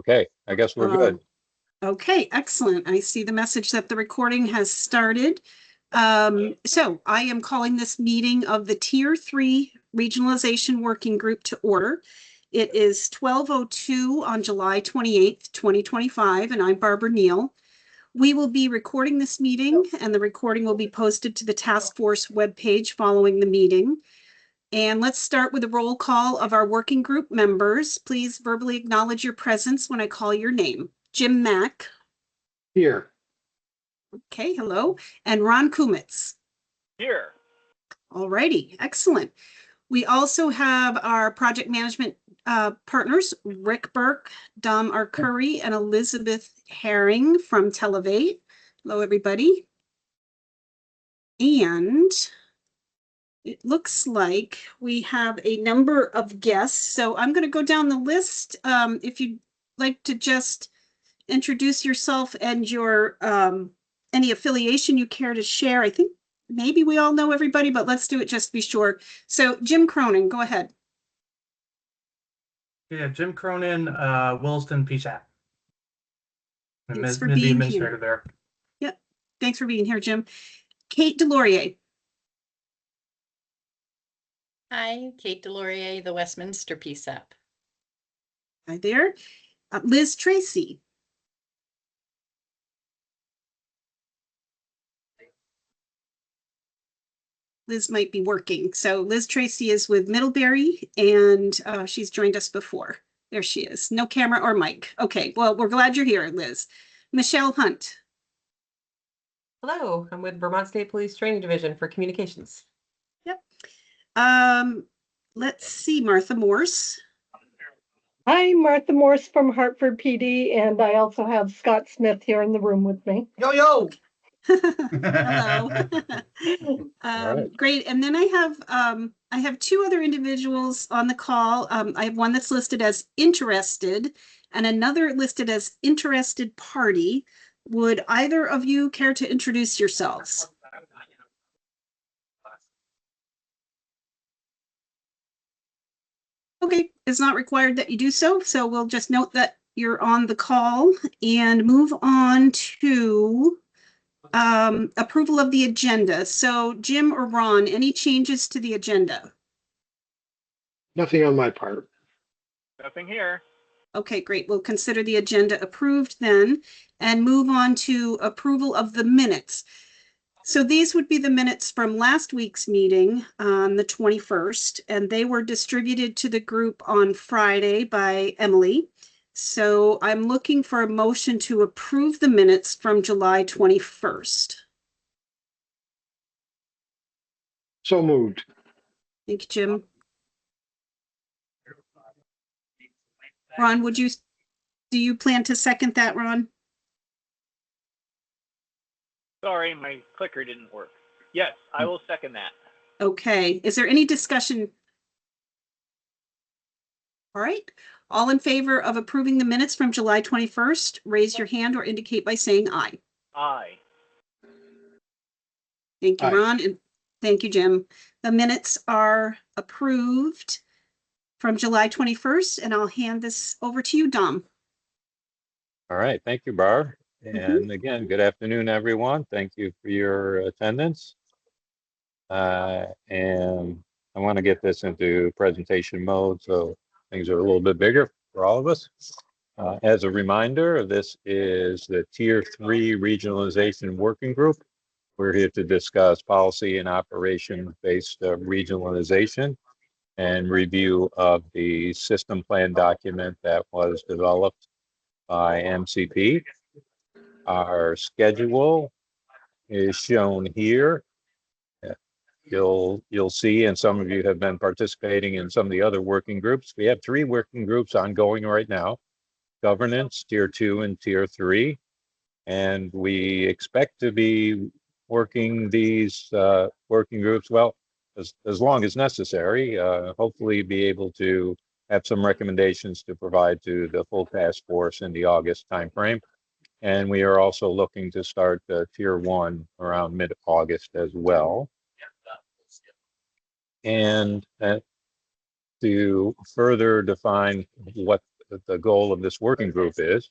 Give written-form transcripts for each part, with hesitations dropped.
Okay, I guess we're good. Okay, excellent. I see the message that the recording has started. So I am calling this meeting of the Tier 3 Regionalization Working Group to order. It is 12:02 on July 28th, 2025, and I'm Barbara Neal. We will be recording this meeting, and the recording will be posted to the task force webpage following the meeting. And let's start with a roll call of our working group members. Please verbally acknowledge your presence when I call your name. Jim Mack. Here. Okay, hello. And Ron Kumitz. Here. All righty, excellent. We also have our project management partners, Rick Burke, Dom Arcuri, and Elizabeth Herring from Televate. Hello, everybody. And it looks like we have a number of guests. So I'm going to go down the list. If you'd like to just introduce yourself and your any affiliation you care to share. I think maybe we all know everybody, but let's do it just to be sure. So Jim Cronin, go ahead. Yeah, Jim Cronin, Williston PSAP. Thanks for the being administrator here. there. Yep. Thanks for being here, Jim. Kate Delorier. Hi, Kate Delorier, the Westminster PSAP. Hi there. Liz Tracy. Liz might be working. So Liz Tracy is with Middlebury, and she's joined us before. There she is. No camera or mic. Okay, well, we're glad you're here, Liz. Michelle Hunt. Hello, I'm with Vermont State Police Training Division for Communications. Yep. Let's see, Martha Morse. Hi, Martha Morse from Hartford PD, and I also have Scott Smith here in the room with me. Yo! Hello. Right. Great. And then I have two other individuals on the call. I have one that's listed as interested and another listed as interested party. Would either of you care to introduce yourselves? Okay, it's not required that you do so. So we'll just note that you're on the call and move on to approval of the agenda. So Jim or Ron, any changes to the agenda? Nothing on my part. Nothing here. Okay, great. We'll consider the agenda approved then and move on to approval of the minutes. So these would be the minutes from last week's meeting on the 21st, and they were distributed to the group on Friday by Emily. So I'm looking for a motion to approve the minutes from July 21st. So moved. Thank you, Jim. Ron, do you plan to second that, Ron? Sorry, my clicker didn't work. Yes, I will second that. Okay. Is there any discussion? All right. All in favor of approving the minutes from July 21st, raise your hand or indicate by saying aye. Aye. Thank you, Aye. Ron, and thank you, Jim. The minutes are approved from July 21st, and I'll hand this over to you, Dom. All right, thank you, Barb. And again, good afternoon, everyone. Thank you for your attendance. And I want to get this into presentation mode so things are a little bit bigger for all of us. As a reminder, this is the Tier 3 Regionalization Working Group. We're here to discuss policy and operation-based regionalization and review of the system plan document that was developed by MCP. Our schedule is shown here. You'll see, and some of you have been participating in some of the other working groups. We have 3 working groups ongoing right now: governance, Tier 2 and Tier 3. And we expect to be working these working groups, well, as long as necessary, hopefully be able to have some recommendations to provide to the full task force in the August timeframe. And we are also looking to start Tier 1 around mid-August as well. And to further define what the goal of this working group is.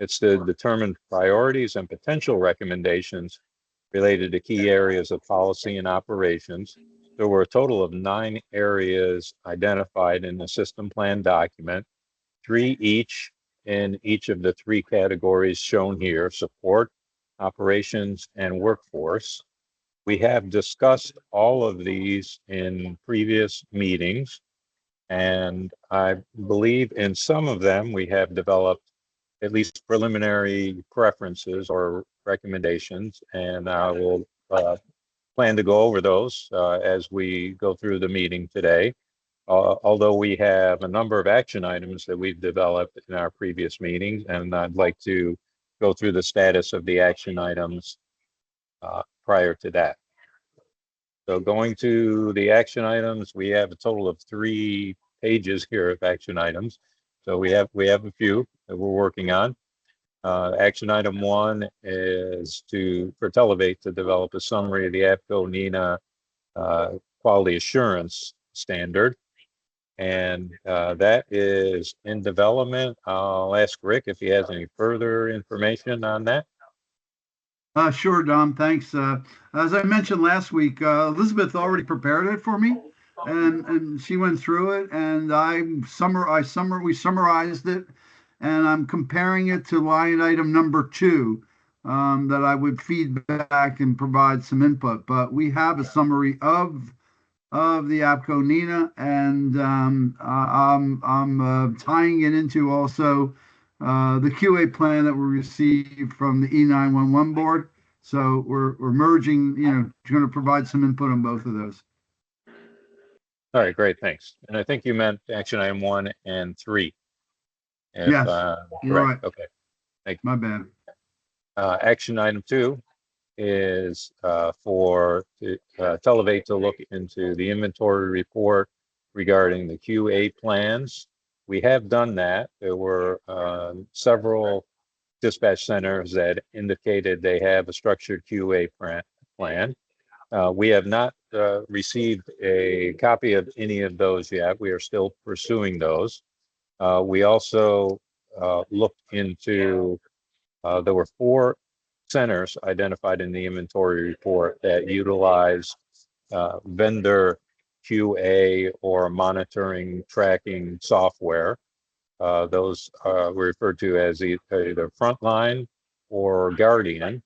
It's to determine priorities and potential recommendations related to key areas of policy and operations. There were a total of 9 areas identified in the system plan document, 3 each in each of the 3 categories shown here: support, operations, and workforce. We have discussed all of these in previous meetings, and I believe in some of them we have developed at least preliminary preferences or recommendations, and I will plan to go over those as we go through the meeting today. Although we have a number of action items that we've developed in our previous meetings, and I'd like to go through the status of the action items prior to that. So going to the action items, we have a total of 3 pages here of action items. So we have a few that we're working on. Action item 1 is for Televate to develop a summary of the APCO NENA quality assurance standard. And that is in development. I'll ask Rick if he has any further information on that. Sure, Dom, thanks. As I mentioned last week, Elizabeth already prepared it for me, and she went through it, and we summarized it, and I'm comparing it to line item number 2, that I would feed back and provide some input. But we have a summary of the APCO NENA, and I'm tying it into also the QA plan that we received from the E911 board. So we're merging, going to provide some input on both of those. All right, great, thanks. And I think you meant action item 1 and 3. Yes, you're right. Okay. My bad. Action item 2 is for Televate to look into the inventory report regarding the QA plans. We have done that. There were several dispatch centers that indicated they have a structured QA plan. We have not received a copy of any of those yet. We are still pursuing those. We also looked into, there were 4 centers identified in the inventory report that utilize vendor QA or monitoring tracking software. Those were referred to as either Frontline or Guardian.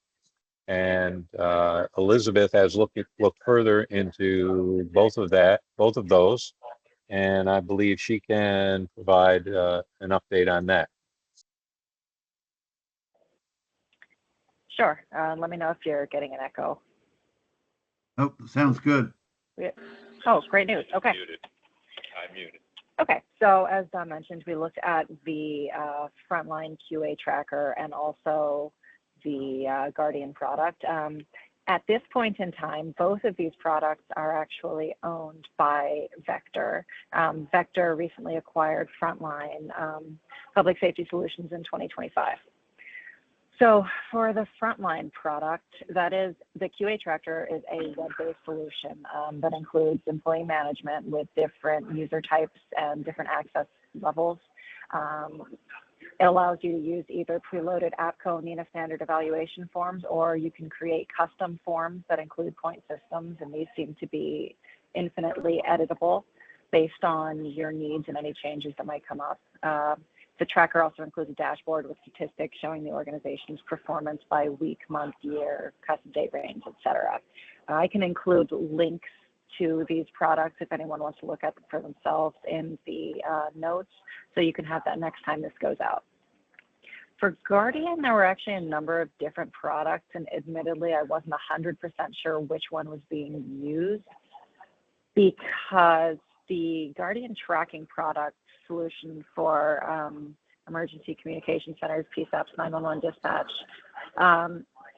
And Elizabeth has looked further into both of those, and I believe she can provide an update on that. Sure. Let me know if you're getting an echo. Oh, sounds good. Oh, great news. Okay. I'm muted. Okay. So as Don mentioned, we looked at the Frontline QA tracker and also the Guardian product. At this point in time, both of these products are actually owned by Vector. Vector recently acquired Frontline Public Safety Solutions in 2025. So for the Frontline product, that is, the QA tracker is a web-based solution that includes employee management with different user types and different access levels. It allows you to use either preloaded APCO NENA standard evaluation forms, or you can create custom forms that include point systems, and these seem to be infinitely editable based on your needs and any changes that might come up. The tracker also includes a dashboard with statistics showing the organization's performance by week, month, year, custom date range, etc. I can include links to these products if anyone wants to look at them for themselves in the notes, so you can have that next time this goes out. For Guardian, there were actually a number of different products, and admittedly, I wasn't 100% sure which one was being used, because the Guardian tracking product solution for emergency communication centers, PSAPs, 911 dispatch,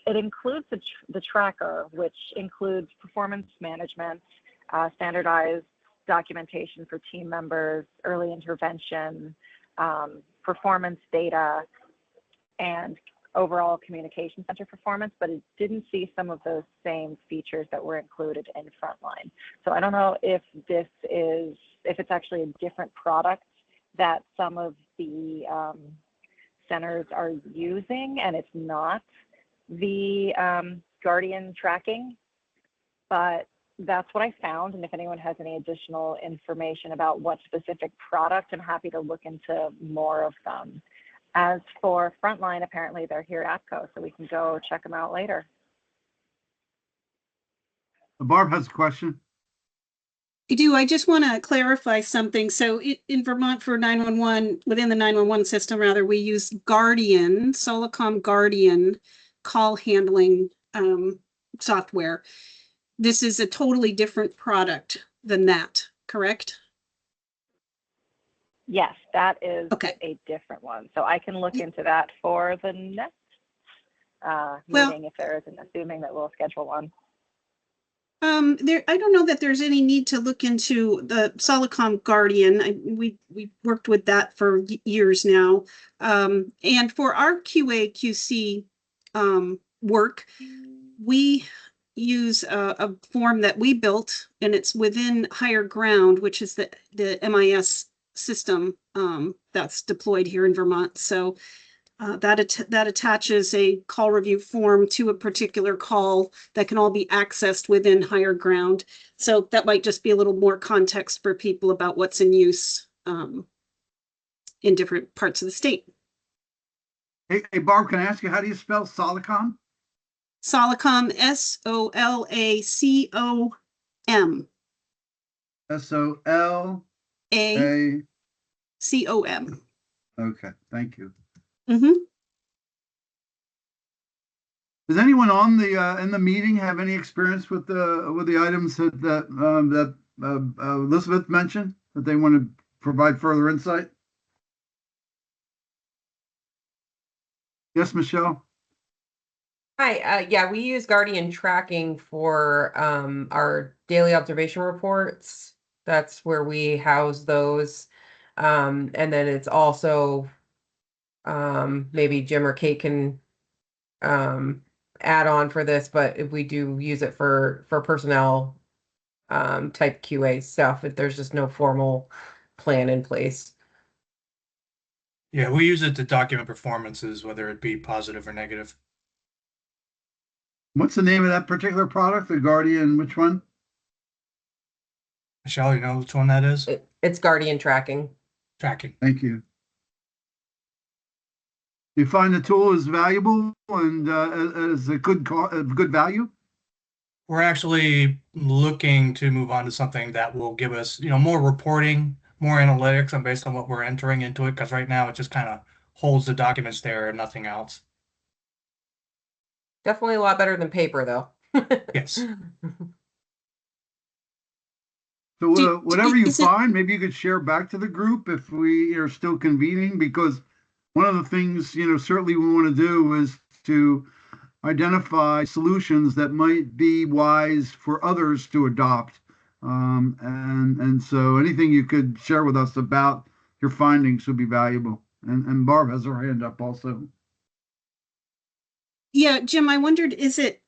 it includes the tracker, which includes performance management, standardized documentation for team members, early intervention, performance data, and overall communication center performance, but it didn't see some of those same features that were included in Frontline. So I don't know if it's actually a different product that some of the centers are using, and it's not the Guardian tracking, but that's what I found. And if anyone has any additional information about what specific product, I'm happy to look into more of them. As for Frontline, apparently they're here at APCO, so we can go check them out later. Barb has a question. I do. I just want to clarify something. So in Vermont for 911, within the 911 system, rather, we use Guardian, Solacom Guardian call handling software. This is a totally different product than that, correct? Yes, that is Okay. a different one. So I can look into that for the next Well- meeting if there isn't, assuming that we'll schedule one. I don't know that there's any need to look into the Solacom Guardian. We worked with that for years now. And for our QA QC work, we use a form that we built, and it's within Higher Ground, which is the MIS system that's deployed here in Vermont. So that attaches a call review form to a particular call that can all be accessed within Higher Ground. So that might just be a little more context for people about what's in use in different parts of the state. Hey, Barb, can I ask you, how do you spell Solacom? Solacom, SOLACOM. SOLA. COM. Okay, thank you. Mm-hmm. Does anyone on the in the meeting have any experience with the items that Elizabeth mentioned that they want to provide further insight? Yes, Michelle. Hi, yeah, we use Guardian tracking for our daily observation reports. That's where we house those. And then it's also maybe Jim or Kate can add on for this, but if we do use it for personnel type QA stuff, if there's just no formal plan in place. Yeah, we use it to document performances, whether it be positive or negative. What's the name of that particular product? The Guardian, which one? Michelle, you know which one that is? It's Guardian tracking. Tracking. Thank you. Do you find the tool is valuable and as a good value? We're actually looking to move on to something that will give us, more reporting, more analytics, and based on what we're entering into it. Because right now it just kind of holds the documents there and nothing else. Definitely a lot better than paper, though. Yes. So whatever you is it- find, maybe you could share back to the group if we are still convening, because one of the things, certainly we want to do is to identify solutions that might be wise for others to adopt. And so anything you could share with us about your findings would be valuable. And Barb has her hand up also. Yeah, Jim, I wondered, is it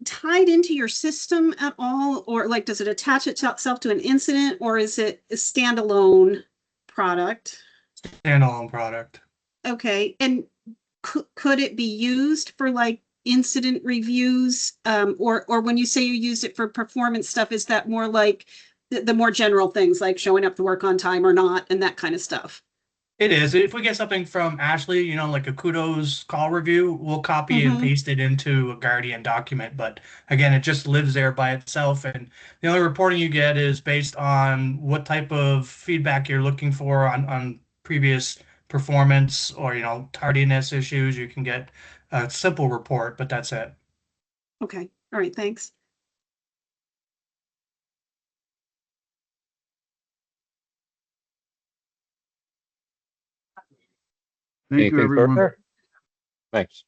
tied into your system at all? Or like, does it attach itself to an incident, or is it a standalone product? Standalone product. Okay, and could it be used for like incident reviews? Or when you say you use it for performance stuff, is that more like the more general things like showing up to work on time or not and that kind of stuff? It is. If we get something from Ashley, like a kudos call review, we'll copy and paste it into a Guardian document. But again, it just lives there by itself. And the only reporting you get is based on what type of feedback you're looking for on previous performance or, tardiness issues. You can get a simple report, but that's it. Okay, all right, thanks. Thank you, Anything everyone. further? Thanks.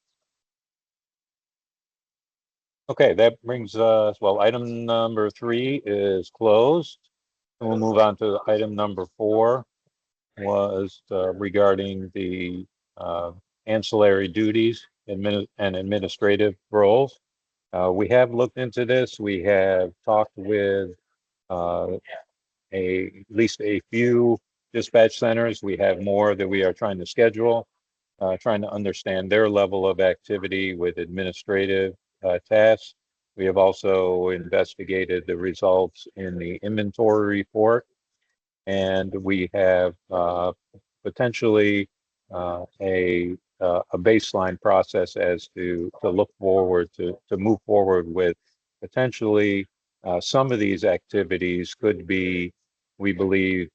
Okay, that brings us, well, item number 3 is closed. And we'll move on to item number 4, was regarding the ancillary duties and administrative roles. We have looked into this. We have talked with at least a few dispatch centers. We have more that we are trying to schedule, trying to understand their level of activity with administrative tasks. We have also investigated the results in the inventory report, and we have potentially a baseline process as to look forward to move forward with potentially some of these activities could be, we believe,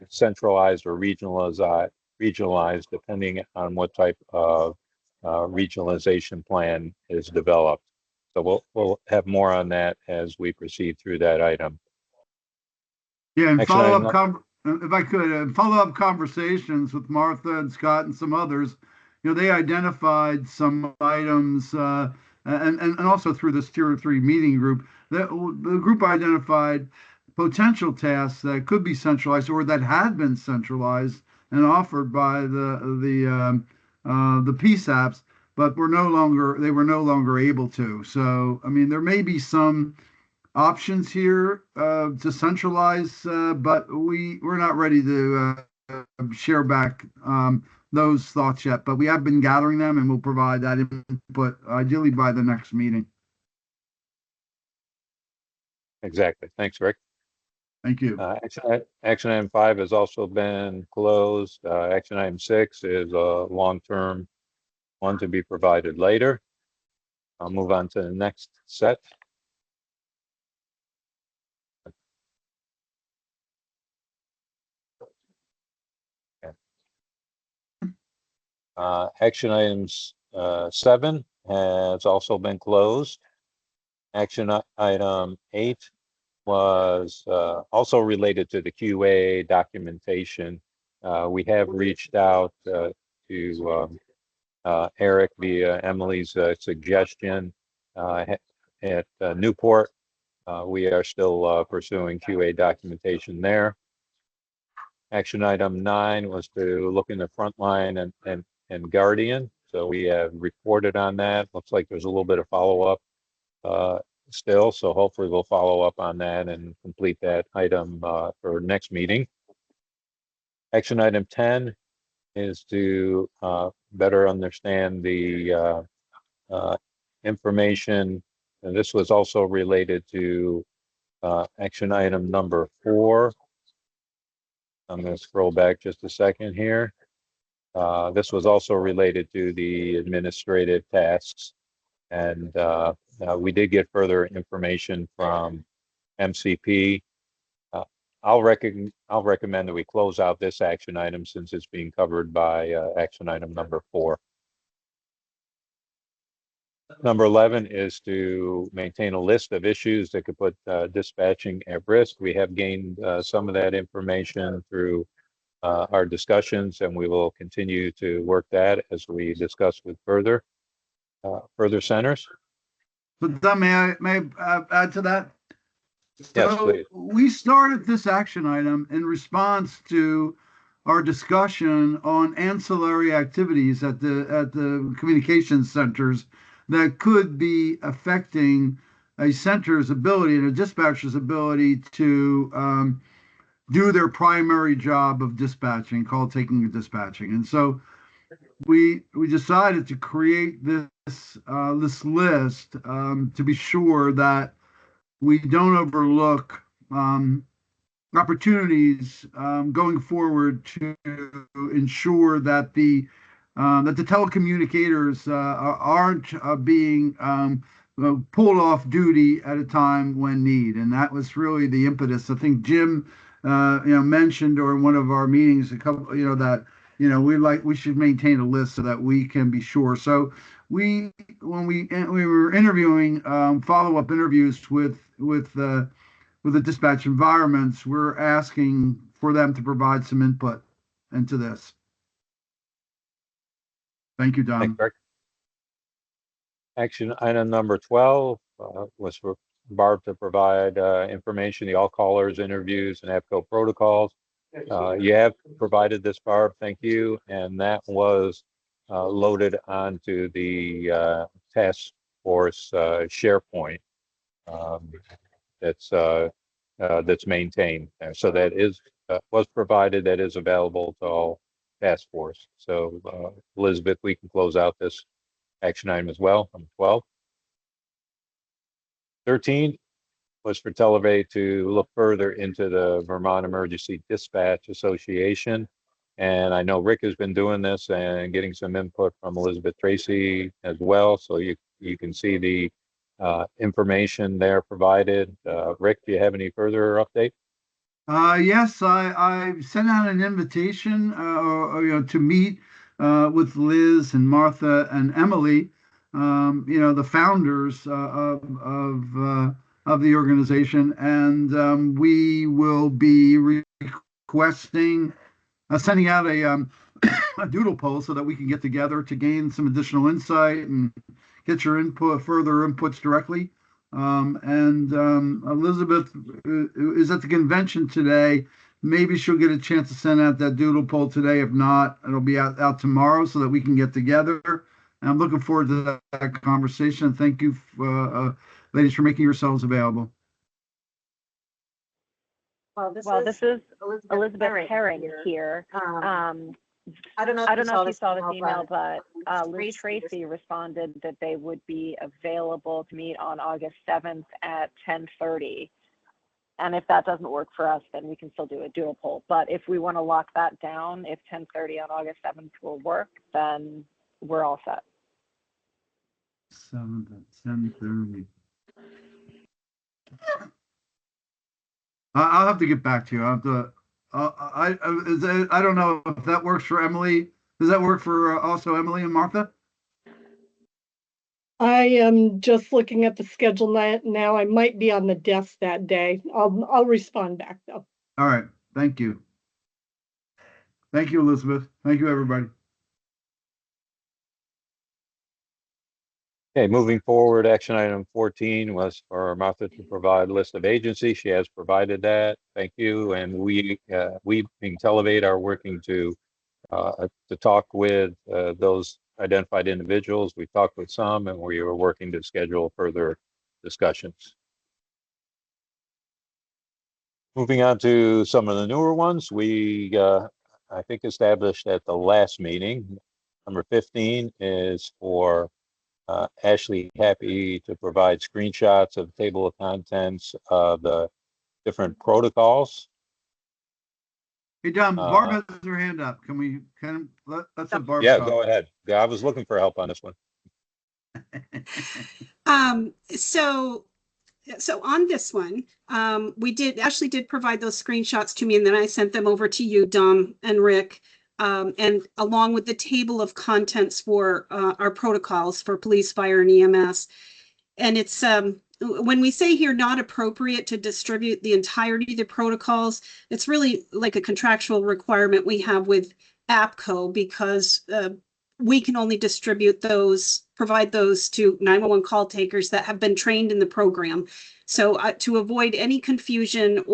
centralized or regionalized depending on what type of regionalization plan is developed. So we'll have more on that as we proceed through that item. Yeah, and Action item if I could, follow-up conversations with Martha and Scott and some others, they identified some items, and also through this Tier 3 meeting group, that the group identified potential tasks that could be centralized or that had been centralized and offered by the PSAPs, but they were no longer able to. So, I mean, there may be some options here to centralize, but we're not ready to share back those thoughts yet. But we have been gathering them, and we'll provide that input ideally by the next meeting. Exactly. Thanks, Rick. Thank you. Action item 5 has also been closed. Action item 6 is a long-term one to be provided later. I'll move on to the next set. Action items 7 has also been closed. Action item 8 was also related to the QA documentation. We have reached out to Eric via Emily's suggestion at Newport. We are still pursuing QA documentation there. Action item 9 was to look in the Frontline and Guardian. So we have reported on that. Looks like there's a little bit of follow-up still. So hopefully we'll follow up on that and complete that item for next meeting. Action item 10 is to better understand the information. And this was also related to action item number 4. I'm going to scroll back just a second here. This was also related to the administrative tasks. And we did get further information from MCP. I'll recommend that we close out this action item since it's being covered by action item number 4. Number 11 is to maintain a list of issues that could put dispatching at risk. We have gained some of that information through our discussions, and we will continue to work that as we discuss with further centers. But Don, may I add to that? Yes, please. We started this action item in response to our discussion on ancillary activities at the communications centers that could be affecting a center's ability and a dispatcher's ability to do their primary job of dispatching, call taking and dispatching. And so we decided to create this list to be sure that we don't overlook opportunities going forward to ensure that the telecommunicators aren't being pulled off duty at a time when need. And that was really the impetus. I think Jim mentioned during one of our meetings a couple, that we should maintain a list so that we can be sure. So when we were interviewing follow-up interviews with the dispatch environments, we're asking for them to provide some input into this. Thank you, Don. Thanks, Rick. Action item number 12 was for Barb to provide information, the all callers, interviews, and APCO protocols. You have provided this, Barb. Thank you. And that was loaded onto the task force SharePoint that's maintained. So that is was provided that is available to all task force. So Elizabeth, we can close out this action item as well. Number 12. 13 was for Televate to look further into the Vermont Emergency Dispatch Association. And I know Rick has been doing this and getting some input from Elizabeth Tracy as well. So you can see the information there provided. Rick, do you have any further update? Yes, I sent out an invitation, to meet with Liz and Martha and Emily, the founders of the organization, and we will be requesting, sending out a doodle poll so that we can get together to gain some additional insight and get your input, further inputs directly. Elizabeth is at the convention today. Maybe she'll get a chance to send out that doodle poll today. If not, it'll be out tomorrow so that we can get together. And I'm looking forward to that conversation. Thank you, ladies, for making yourselves available. Well, this is Elizabeth Herring here. I don't know if you saw this email, but Liz Tracy responded that they would be available to meet on August 7th at 10:30. And if that doesn't work for us, then we can still do a dual poll. But if we want to lock that down, if 10:30 on August 7th will work, then we're all set. 7th at 10:30. I'll have to get back to you. I'll have to. I don't know if that works for Emily. Does that work for also Emily and Martha? I am just looking at the schedule now. I might be on the desk that day. I'll respond back though. All right. Thank you. Thank you, Elizabeth. Thank you, everybody. Okay, moving forward, action item 14 was for Martha to provide a list of agencies. She has provided that. Thank you. And we being Televate are working to talk with those identified individuals. We talked with some, and we are working to schedule further discussions. Moving on to some of the newer ones, we I think established at the last meeting. Number 15 is for Ashley Happy to provide screenshots of the table of contents of the different protocols. Hey, Don, Barb has her hand up. Let's have Barb Yeah, talk. go ahead. Yeah, I was looking for help on this one. So on this one, Ashley did provide those screenshots to me, and then I sent them over to you, Dom and Rick, and along with the table of contents for our protocols for police, fire, and EMS. And it's when we say here not appropriate to distribute the entirety of the protocols, it's really like a contractual requirement we have with APCO, because we can only provide those to 911 call takers that have been trained in the program. So to avoid any confusion,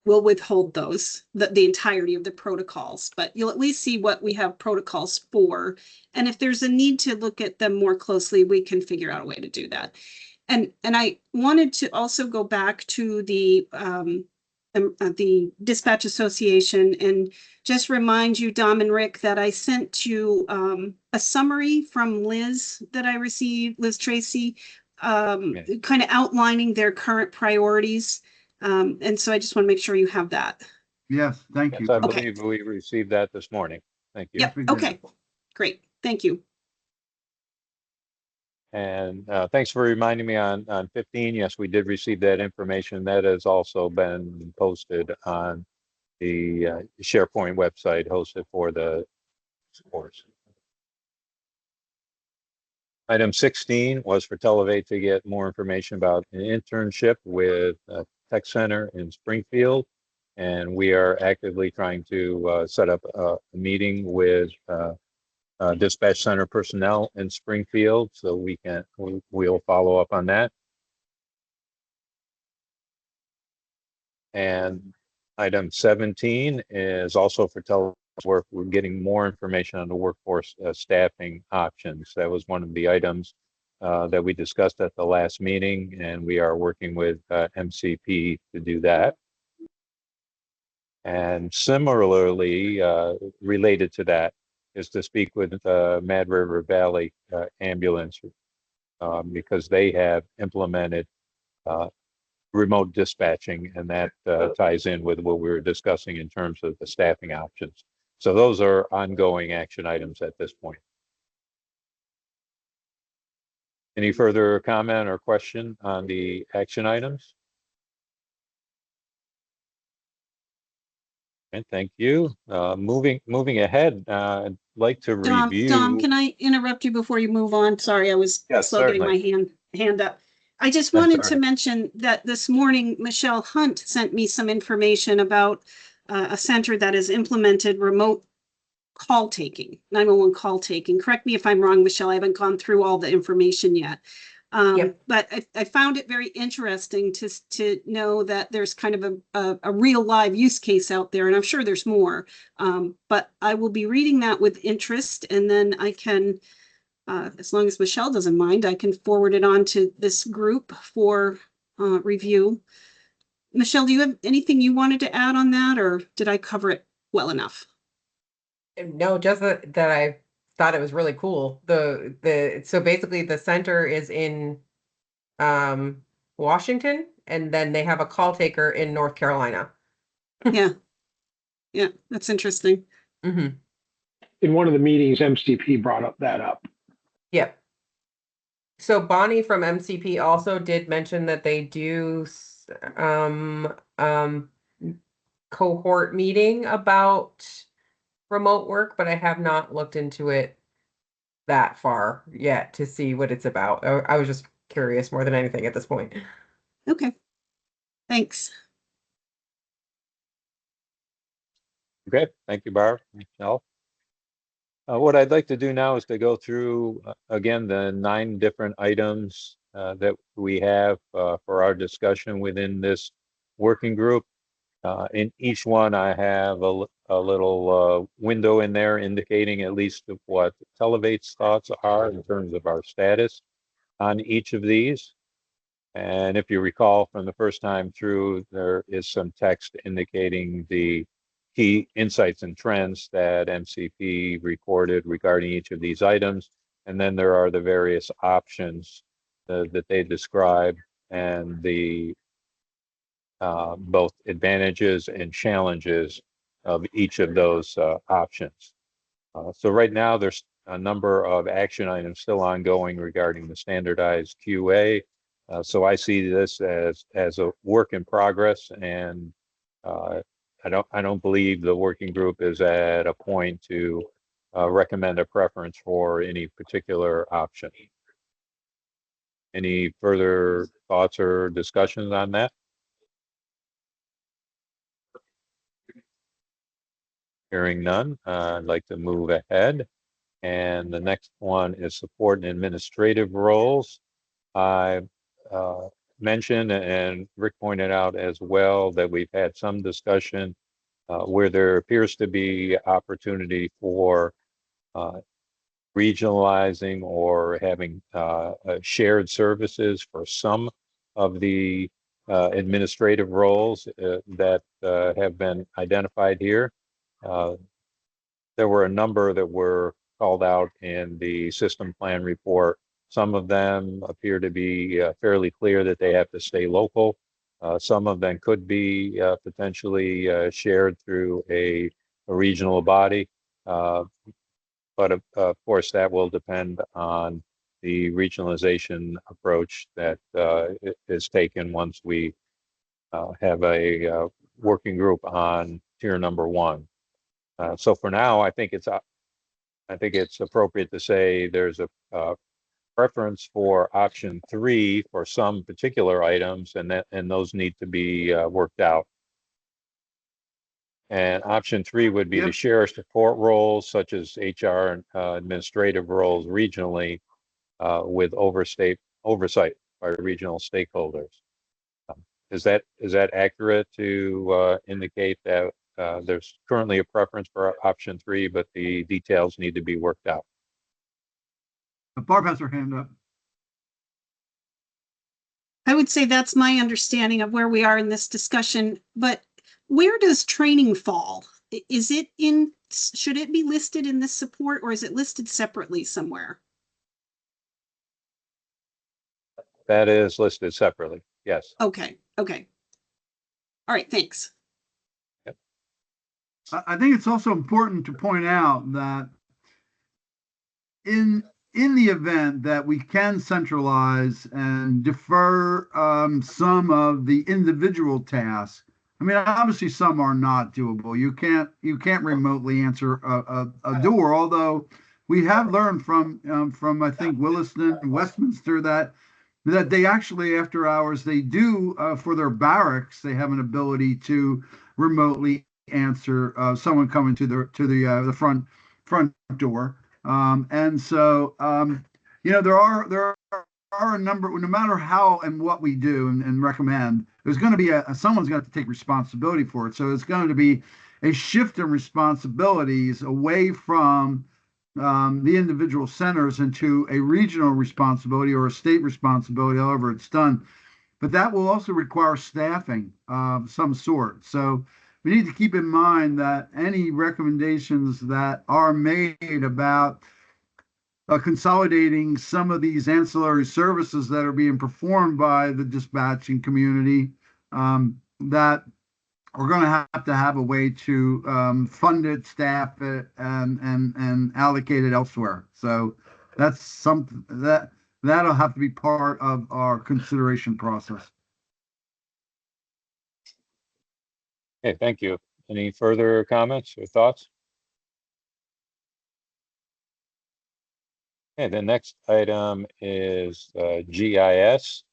we'll withhold the entirety of the protocols, but you'll at least see what we have protocols for. And if there's a need to look at them more closely, we can figure out a way to do that. And I wanted to also go back to the Dispatch Association and just remind you, Dom and Rick, that I sent you a summary from Liz that I received, Liz Tracy, kind of outlining their current priorities. And so I just want to make sure you have that. Yes, thank you. I believe we received that this morning. Thank you. Yep. Okay, great. Thank you. And thanks for reminding me on 15. Yes, we did receive that information. That has also been posted on the SharePoint website hosted for the course. Item 16 was for Televate to get more information about an internship with Tech Center in Springfield. And we are actively trying to set up a meeting with dispatch center personnel in Springfield, so we'll follow up on that. And item 17 is also for telework. We're getting more information on the workforce staffing options. That was one of the items that we discussed at the last meeting, and we are working with MCP to do that. And similarly, related to that, is to speak with Mad River Valley Ambulance because they have implemented remote dispatching, and that ties in with what we were discussing in terms of the staffing options. So those are ongoing action items at this point. Any further comment or question on the action items? And thank you. Moving ahead, I'd like to review. Dom, can I interrupt you before you move on? Sorry, I was Yes, slow getting my certainly. hand up. I just I'm wanted to sorry. mention that this morning, Michelle Hunt sent me some information about a center that has implemented remote call taking, 911 call taking. Correct me if I'm wrong, Michelle, I haven't gone through all the information yet. Yep. But I found it very interesting to know that there's kind of a real live use case out there, and I'm sure there's more. But I will be reading that with interest, and then I can, as long as Michelle doesn't mind, I can forward it on to this group for review. Michelle, do you have anything you wanted to add on that, or did I cover it well enough? No, just that I thought it was really cool. So basically the center is in Washington, and then they have a call taker in North Carolina. Yeah. Yeah, that's interesting. Hmm. In one of the meetings, MCP brought up that up. Yep. So Bonnie from MCP also did mention that they do cohort meeting about remote work, but I have not looked into it that far yet to see what it's about. I was just curious more than anything at this point. Okay, thanks. Okay, thank you, Barb. Michelle. What I'd like to do now is to go through again the 9 different items that we have for our discussion within this working group. In each one, I have a little window in there indicating at least what Televate's thoughts are in terms of our status on each of these. And if you recall from the first time through, there is some text indicating the key insights and trends that MCP recorded regarding each of these items. And then there are the various options that they describe and the both advantages and challenges of each of those options. So right now there's a number of action items still ongoing regarding the standardized QA. So I see this as a work in progress, and I don't believe the working group is at a point to recommend a preference for any particular option. Any further thoughts or discussions on that? Hearing none, I'd like to move ahead. And the next one is support and administrative roles. I mentioned, and Rick pointed out as well, that we've had some discussion where there appears to be opportunity for regionalizing or having shared services for some of the administrative roles that have been identified here. There were a number that were called out in the system plan report. Some of them appear to be fairly clear that they have to stay local. Some of them could be potentially shared through a regional body. But of course, that will depend on the regionalization approach that is taken once we have a working group on tier number 1. So for now, I think it's appropriate to say there's a preference for option 3 for some particular items, and those need to be worked out. And option 3 would be to share support roles such as HR and administrative roles regionally with oversight by regional stakeholders. Is that accurate to indicate that there's currently a preference for option 3, but the details need to be worked out? Barb has her hand up. I would say that's my understanding of where we are in this discussion, but where does training fall? Is it in, should it be listed in this support or is it listed separately somewhere? That is listed separately. Yes. Okay, okay. All right, thanks. I think it's also important to point out that in the event that we can centralize and defer some of the individual tasks, I mean, obviously some are not doable. You can't remotely answer a door, although we have learned from I think Williston and Westminster that they actually after hours they do for their barracks they have an ability to remotely answer someone coming to the front door. And so, there are a number, no matter how and what we do and recommend, there's going to be someone's going to have to take responsibility for it. So it's going to be a shift in responsibilities away from the individual centers into a regional responsibility or a state responsibility, however it's done. But that will also require staffing of some sort. So we need to keep in mind that any recommendations that are made about consolidating some of these ancillary services that are being performed by the dispatching community, that we're going to have a way to fund it, staff it, and allocate it elsewhere. So that's something that'll have to be part of our consideration process. Okay, thank you. Any further comments or thoughts? Okay, the next item is GIS.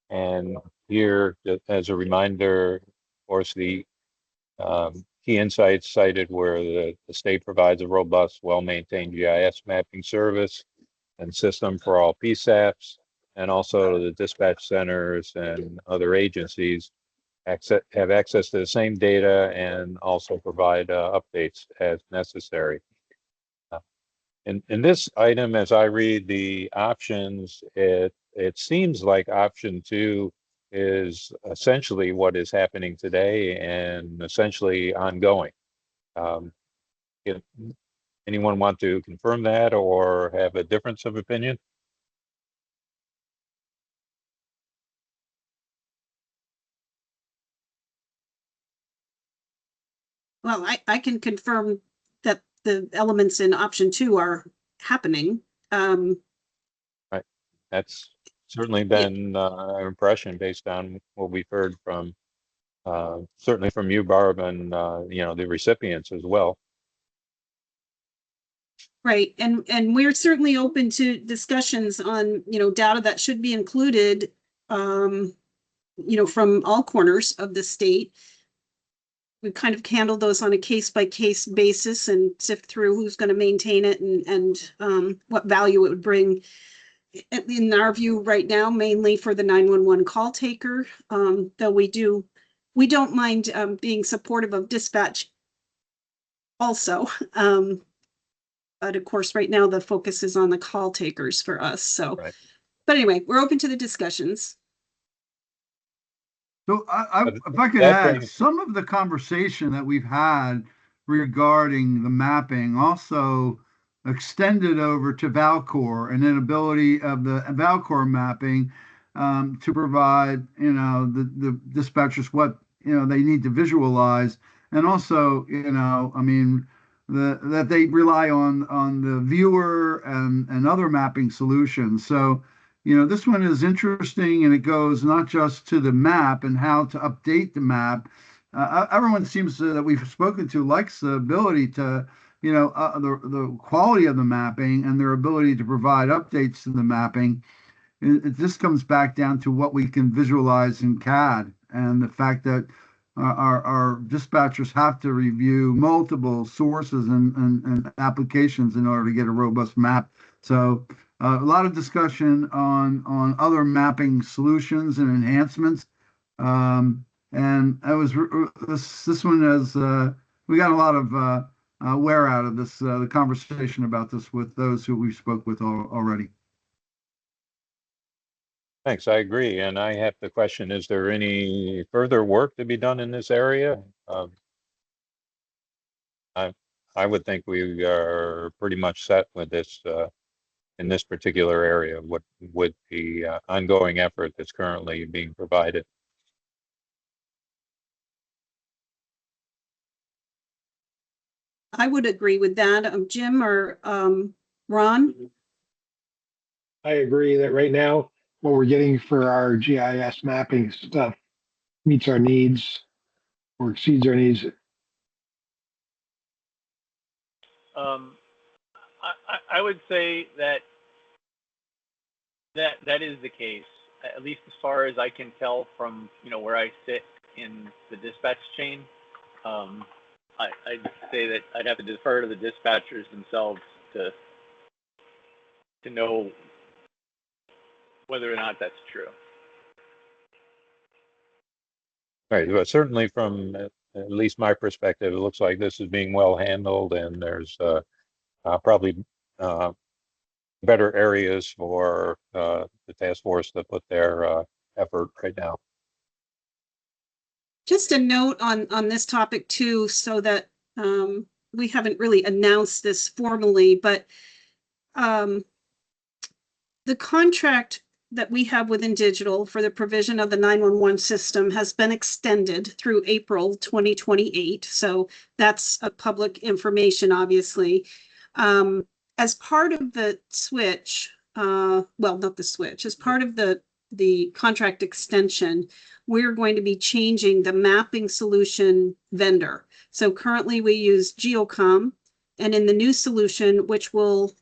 And here, as a reminder, of course, the key insights cited where the state provides a robust, well-maintained GIS mapping service and system for all PSAPs, and also the dispatch centers and other agencies have access to the same data and also provide updates as necessary. In this item, as I read the options, it seems like option 2 is essentially what is happening today and essentially ongoing. Anyone want to confirm that or have a difference of opinion? Well, I can confirm that the elements in option 2 are happening. Right. That's certainly been our impression based on what we've heard from certainly from you, Barb, and the recipients as well. Right, and we're certainly open to discussions on, data that should be included, from all corners of the state. We kind of handle those on a case-by-case basis and sift through who's going to maintain it and what value it would bring. In our view right now, mainly for the 911 call taker, though we don't mind being supportive of dispatch also. But of course, right now the focus is on the call takers for us. So, Right. But anyway, we're open to the discussions. So if I could add, some of the conversation that we've had regarding the mapping also extended over to Valcor and an ability of the Valcor mapping to provide, the dispatchers what, they need to visualize. And also, I mean, that they rely on the viewer and other mapping solutions. So, this one is interesting, and it goes not just to the map and how to update the map. Everyone seems that we've spoken to likes the ability to, the quality of the mapping and their ability to provide updates to the mapping. It just comes back down to what we can visualize in CAD and the fact that our dispatchers have to review multiple sources and applications in order to get a robust map. So a lot of discussion on other mapping solutions and enhancements. And I was this one has we got a lot of wear out of this the conversation about this with those who we spoke with already. Thanks, I agree. And I have the question, is there any further work to be done in this area? I would think we are pretty much set with this in this particular area with the ongoing effort that's currently being provided. I would agree with that. Jim or Ron? I agree that right now, what we're getting for our GIS mapping stuff meets our needs or exceeds our needs. I would say that is the case, at least as far as I can tell from where I sit in the dispatch chain. I'd say that I'd have to defer to the dispatchers themselves to know whether or not that's true. Right, but certainly from at least my perspective, it looks like this is being well handled, and there's probably better areas for the task force to put their effort right now. Just a note on this topic too, so that we haven't really announced this formally, but the contract that we have within Digital for the provision of the 911 system has been extended through April 2028. So that's a public information, obviously. As part of the switch, well, not the switch, as part of the contract extension, we're going to be changing the mapping solution vendor. So currently we use Geocom, and in the new solution, which will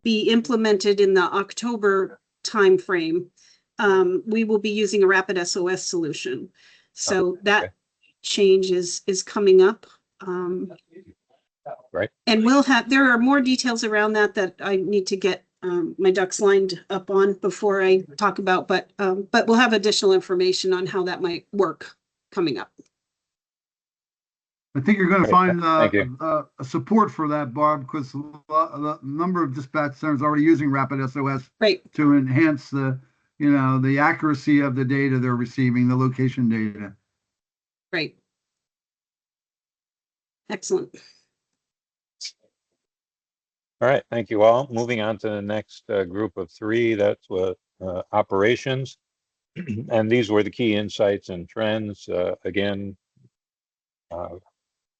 be implemented in the October timeframe, we will be using a Rapid SOS solution. So that change is coming up. Right. And there are more details around that I need to get my ducks lined up on before I talk about, but we'll have additional information on how that might work coming up. I think you're going to find Thank you. support for that, Barb, because the number of dispatch centers already using Rapid SOS Right. to enhance the accuracy of the data they're receiving, the location data. Right. Excellent. All right, thank you all. Moving on to the next group of three, that's what operations. And these were the key insights and trends, again,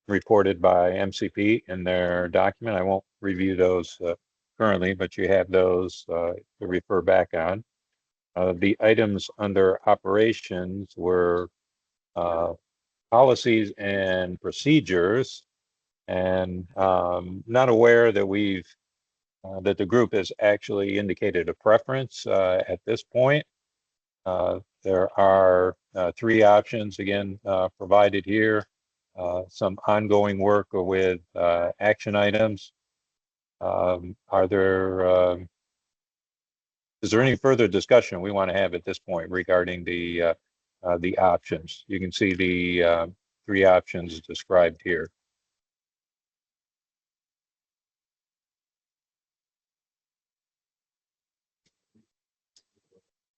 reported by MCP in their document. I won't review those currently, but you have those to refer back on. The items under operations were policies and procedures, and not aware that that the group has actually indicated a preference at this point. There are three options again provided here. Some ongoing work with action items. Is there any further discussion we want to have at this point regarding the options? You can see the three options described here.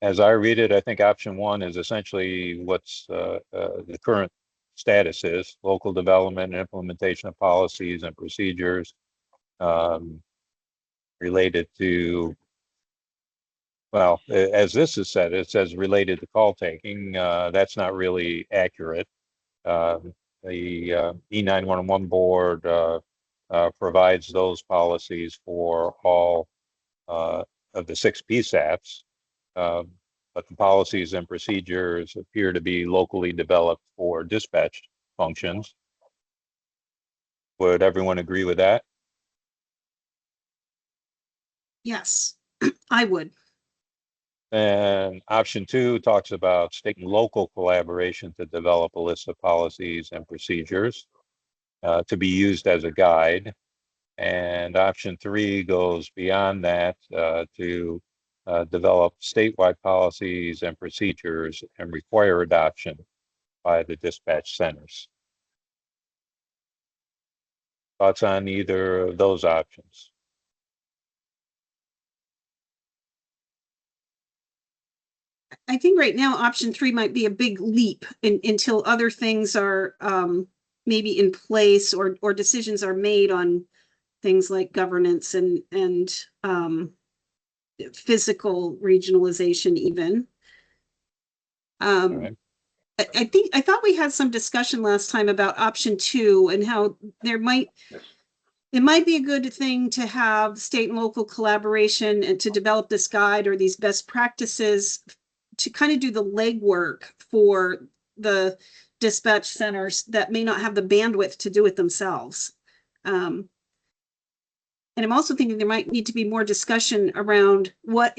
As I read it, I think option one is essentially what's the current status is: local development and implementation of policies and procedures related to, well, as this is said, it says related to call taking. That's not really accurate. The E911 board provides those policies for all of the 6 PSAPs. But the policies and procedures appear to be locally developed for dispatch functions. Would everyone agree with that? Yes, I would. And option 2 talks about state and local collaboration to develop a list of policies and procedures to be used as a guide. And option 3 goes beyond that to develop statewide policies and procedures and require adoption by the dispatch centers. Thoughts on either of those options? I think right now option 3 might be a big leap until other things are maybe in place or decisions are made on things like governance and physical regionalization even. right. I thought we had some discussion last time about option 2 and how it might be a good thing to have state and local collaboration and to develop this guide or these best practices to kind of do the legwork for the dispatch centers that may not have the bandwidth to do it themselves. And I'm also thinking there might need to be more discussion around what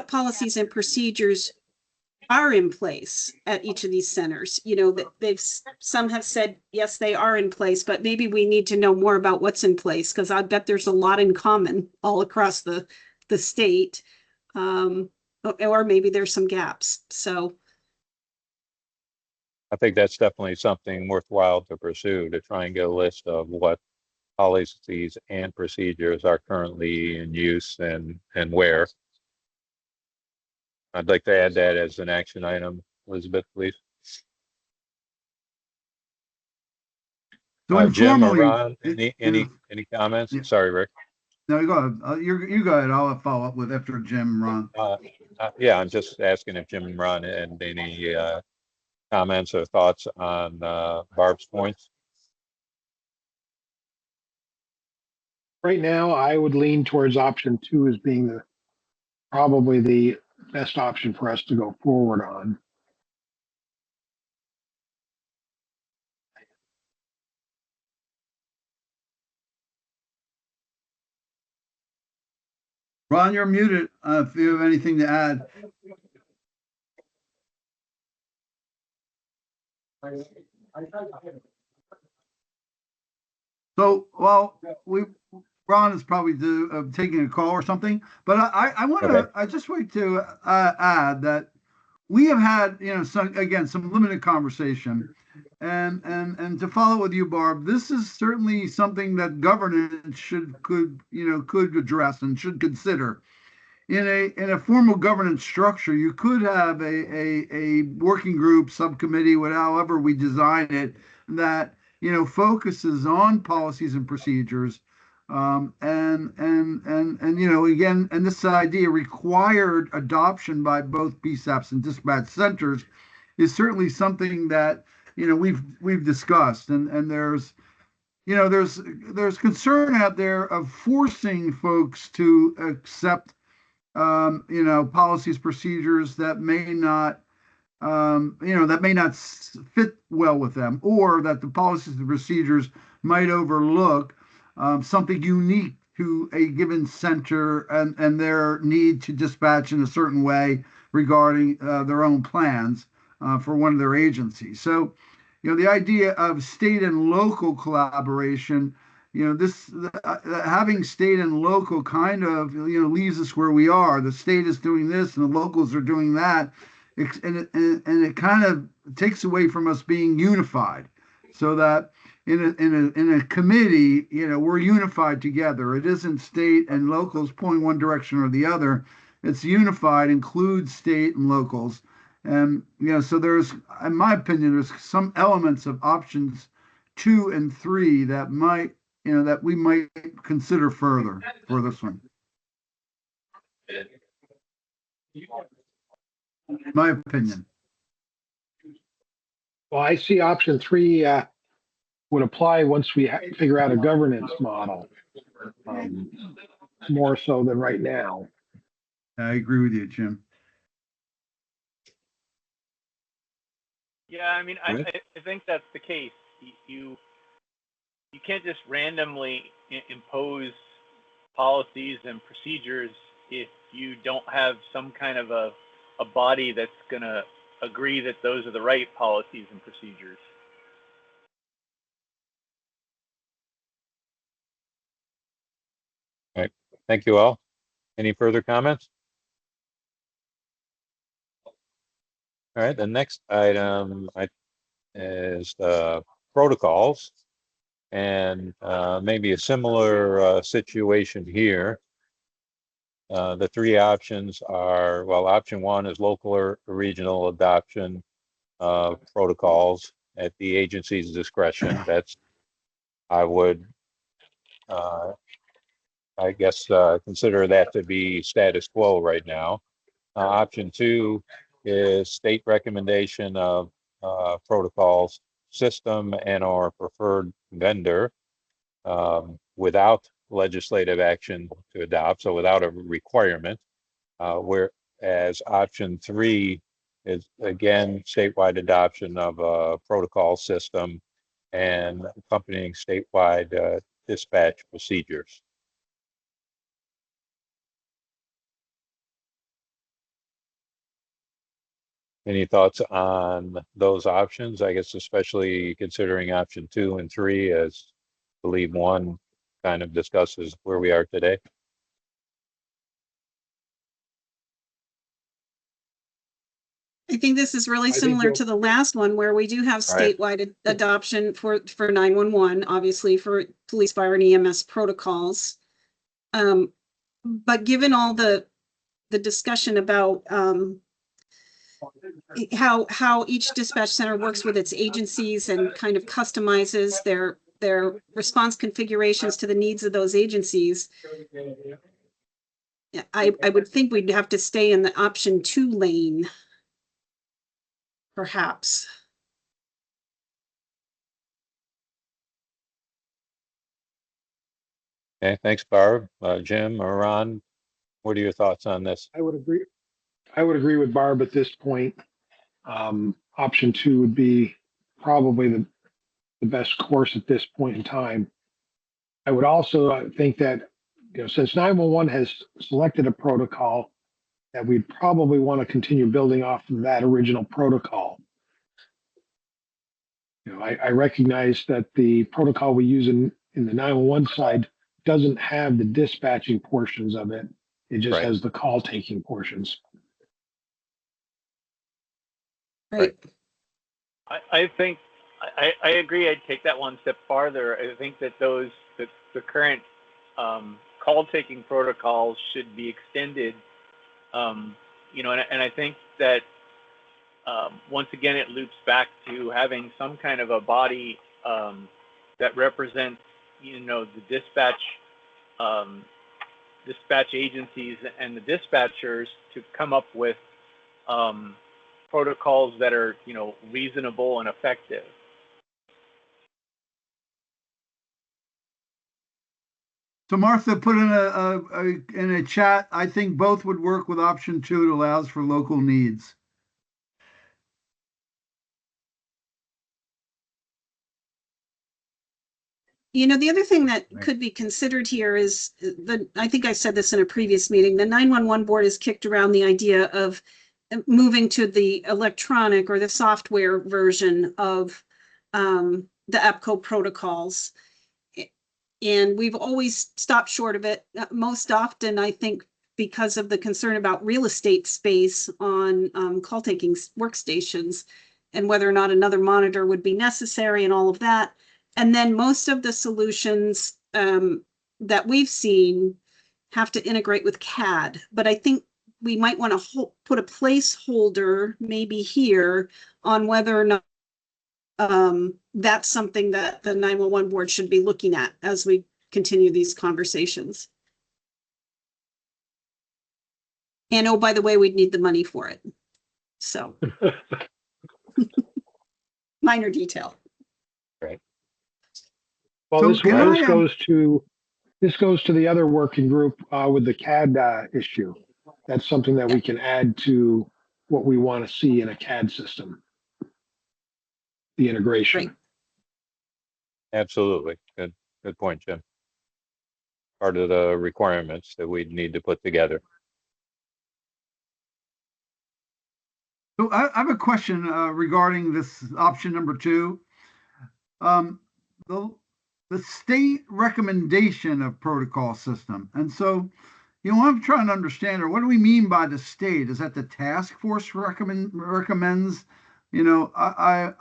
policies and procedures are in place at each of these centers. You know, that some have said, yes, they are in place, but maybe we need to know more about what's in place, because I bet there's a lot in common all across the state. Or maybe there's some gaps. So I think that's definitely something worthwhile to pursue, to try and get a list of what policies and procedures are currently in use and where. I'd like to add that as an action item, Elizabeth, please. So Jim or informally, Ron, any comments? Yeah. Sorry, Rick. No, go ahead. You go ahead. I'll follow up with after Jim, Ron. Yeah, I'm just asking if Jim and Ron had any comments or thoughts on Barb's points. Right now, I would lean towards option 2 as being probably the best option for us to go forward on. Ron, you're muted. If you have anything to add. So, well, Ron is probably taking a call or something, but I want to, Okay. I just like to add that we have had, some limited conversation, and to follow with you, Barb, this is certainly something that governance could address and should consider. In a formal governance structure, you could have a working group, subcommittee, however we design it, that focuses on policies and procedures, again, and this idea required adoption by both PSAPs and dispatch centers is certainly something that we've discussed, and there's concern out there of forcing folks to accept policies, procedures that may not fit well with them, or that the policies and procedures might overlook something unique to a given center and their need to dispatch in a certain way regarding their own plans for one of their agencies. So, the idea of state and local collaboration, this having state and local kind of leaves us where we are. The state is doing this and the locals are doing that, and it kind of takes away from us being unified, so that in a committee, we're unified together. It isn't state and locals pulling one direction or the other. It's unified, includes state and locals, and so there's, in my opinion, there's some elements of options 2 and 3 that we might consider further for this one. My opinion. Well, I see option 3 would apply once we figure out a governance model, more so than right now. I agree with you, Jim. Yeah, I mean, I think that's the case. You can't just randomly impose policies and procedures if you don't have some kind of a body that's going to agree that those are the right policies and procedures. All right. Thank you all. Any further comments? All right. The next item is protocols, and maybe a similar situation here. The three options are, well, option one is local or regional adoption protocols at the agency's discretion. That's, I would, I guess, consider that to be status quo right now. Option two is state recommendation of protocols, system and or preferred vendor without legislative action to adopt, so without a requirement. Whereas option three is again statewide adoption of a protocol system and accompanying statewide dispatch procedures. Any thoughts on those options? I guess especially considering option two and three, as I believe one kind of discusses where we are today. I think this is really similar to the last one where we do have statewide adoption for 911, obviously for police, fire, and EMS protocols. But given all the discussion about how each dispatch center works with its agencies and kind of customizes their response configurations to the needs of those agencies, I would think we'd have to stay in the option two lane. Perhaps. Okay, thanks, Barb. Jim or Ron, what are your thoughts on this? I would agree. I would agree with Barb at this point. Option two would be probably the best course at this point in time. I would also think that, since 911 has selected a protocol, that we'd probably want to continue building off of that original protocol. I recognize that the protocol we use in the 911 side doesn't have the dispatching portions of it. It just has the call taking portions. Right. I think I agree. I'd take that one step farther. I think that the current call taking protocols should be extended. And I think that once again, it loops back to having some kind of a body that represents, the dispatch agencies and the dispatchers to come up with protocols that are, reasonable and effective. So Martha put in a chat, I think both would work with option two. It allows for local needs. The other thing that could be considered here is I think I said this in a previous meeting, the 911 board has kicked around the idea of moving to the electronic or the software version of the EPCO protocols. And we've always stopped short of it. Most often, I think, because of the concern about real estate space on call taking workstations and whether or not another monitor would be necessary and all of that. And then most of the solutions that we've seen have to integrate with CAD. But I think we might want to put a placeholder maybe here on whether or not that's something that the 911 board should be looking at as we continue these conversations. And oh, by the way, we'd need the money for it. So minor detail. Right. Well, So this goes to the other working group with the CAD issue. That's something that we can add to what we want to see in a CAD system. The integration. Right. Absolutely. Good point, Jim. Part of the requirements that we'd need to put together. So I have a question regarding this option number two. The state recommendation of protocol system. And so, I'm trying to understand, or what do we mean by the state? Is that the task force recommends? I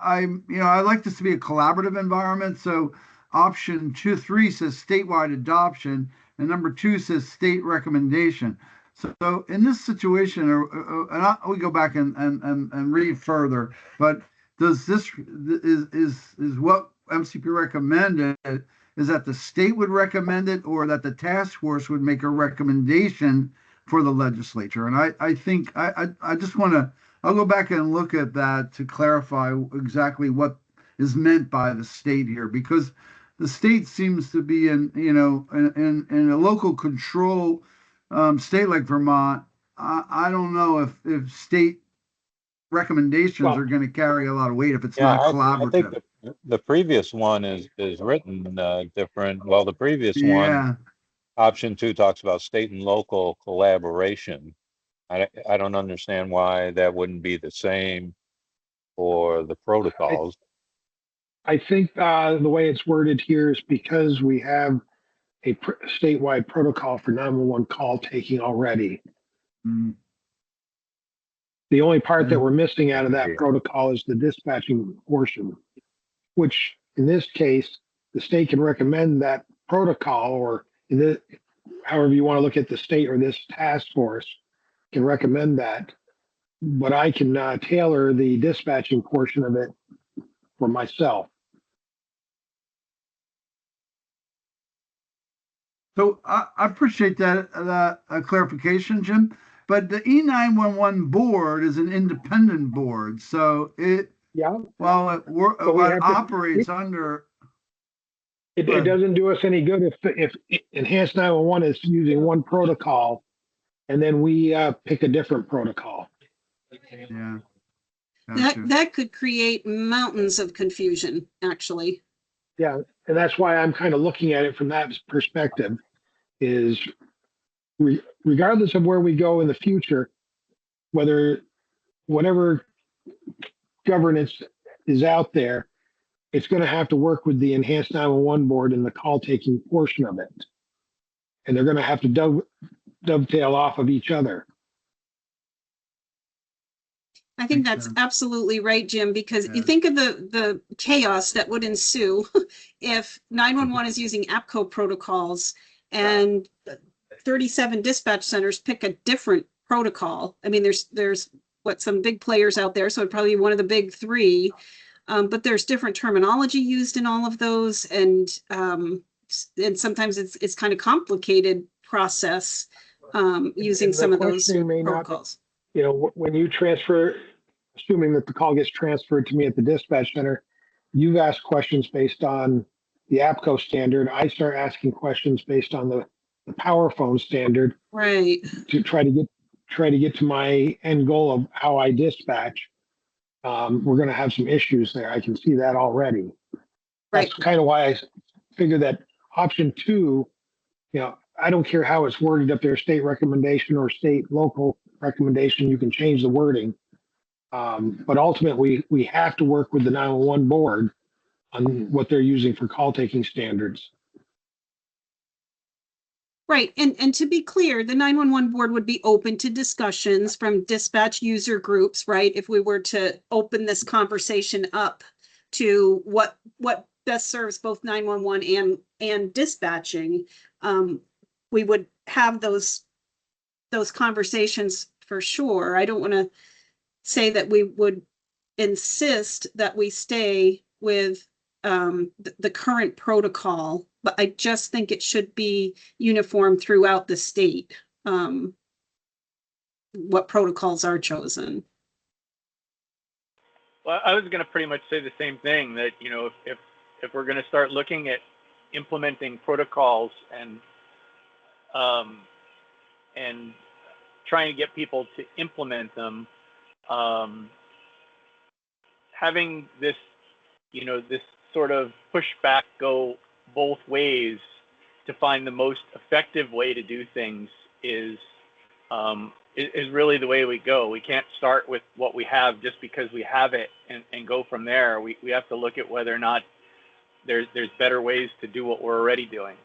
like this to be a collaborative environment. So option 2, 3 says statewide adoption, and number 2 says state recommendation. So in this situation, we go back and read further, but does this is what MCP recommended is that the state would recommend it or that the task force would make a recommendation for the legislature? And I think I just want to, I'll go back and look at that to clarify exactly what is meant by the state here, because the state seems to be in a local control state like Vermont. I don't know if state recommendations Well, are going to carry a lot of weight if it's Yeah, not I think collaborative. the previous one is written different. Well, the previous one, Yeah. option 2 talks about state and local collaboration. I don't understand why that wouldn't be the same for the protocols. I think the way it's worded here is because we have a statewide protocol for 911 call taking already. Mm. The only part that Yeah. we're missing out of that protocol is the dispatching portion, which in this case, the state can recommend that protocol, or however you want to look at the state or this task force can recommend that. But I can tailor the dispatching portion of it for myself. So I appreciate that clarification, Jim. But the E911 board is an independent board, so it Yeah. while it, But we have to- operates under. It Go ahead. doesn't do us any good if Enhanced 911 is using one protocol and then we pick a different protocol. Yeah. Gotcha. That could create mountains of confusion, actually. Yeah, and that's why I'm kind of looking at it from that perspective. Is regardless of where we go in the future, whatever governance is out there, it's going to have to work with the Enhanced 911 board in the call taking portion of it, and they're going to have to dovetail off of each other. I think Makes that's sense. absolutely right, Jim, because you Yeah. think of the chaos that would ensue if 911 is using APCO protocols and 37 dispatch centers pick a different protocol. I mean, there's some big players out there, so it'd probably be one of the big three. But there's different terminology used in all of those, and sometimes it's kind of complicated process using And the some of those questioning may not- protocols. When you transfer, assuming that the call gets transferred to me at the dispatch center, you've asked questions based on the APCO standard. I start asking questions based on the power phone standard Right. to try to get to my end goal of how I dispatch. We're going to have some issues there. I can see that already. Right. That's kind of why I figure that option 2, I don't care how it's worded up there, state recommendation or state local recommendation, you can change the wording. But ultimately, we have to work with the 911 board on what they're using for call taking standards. Right. And to be clear, the 911 board would be open to discussions from dispatch user groups, right? If we were to open this conversation up to what best serves both 911 and dispatching, we would have those conversations for sure. I don't want to say that we would insist that we stay with the current protocol, but I just think it should be uniform throughout the state, what protocols are chosen. Well, I was going to pretty much say the same thing, that, if we're going to start looking at implementing protocols and trying to get people to implement them, having this, this sort of pushback go both ways to find the most effective way to do things is really the way we go. We can't start with what we have just because we have it and go from there. We have to look at whether or not there's better ways to do what we're already doing.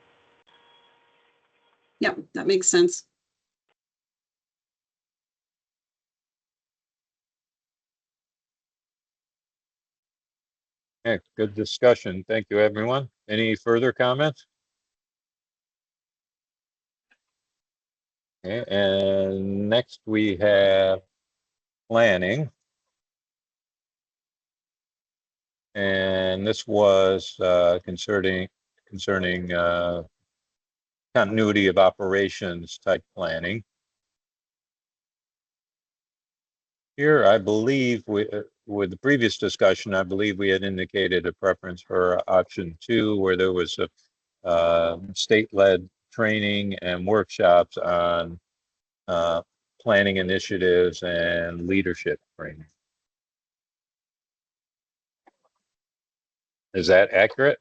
Yeah, that makes sense. Okay, good discussion. Thank you, everyone. Any further comments? Okay, and next we have planning. And this was concerning continuity of operations type planning. Here, I believe with the previous discussion, I believe we had indicated a preference for option 2, where there was a state-led training and workshops on planning initiatives and leadership training. Is that accurate?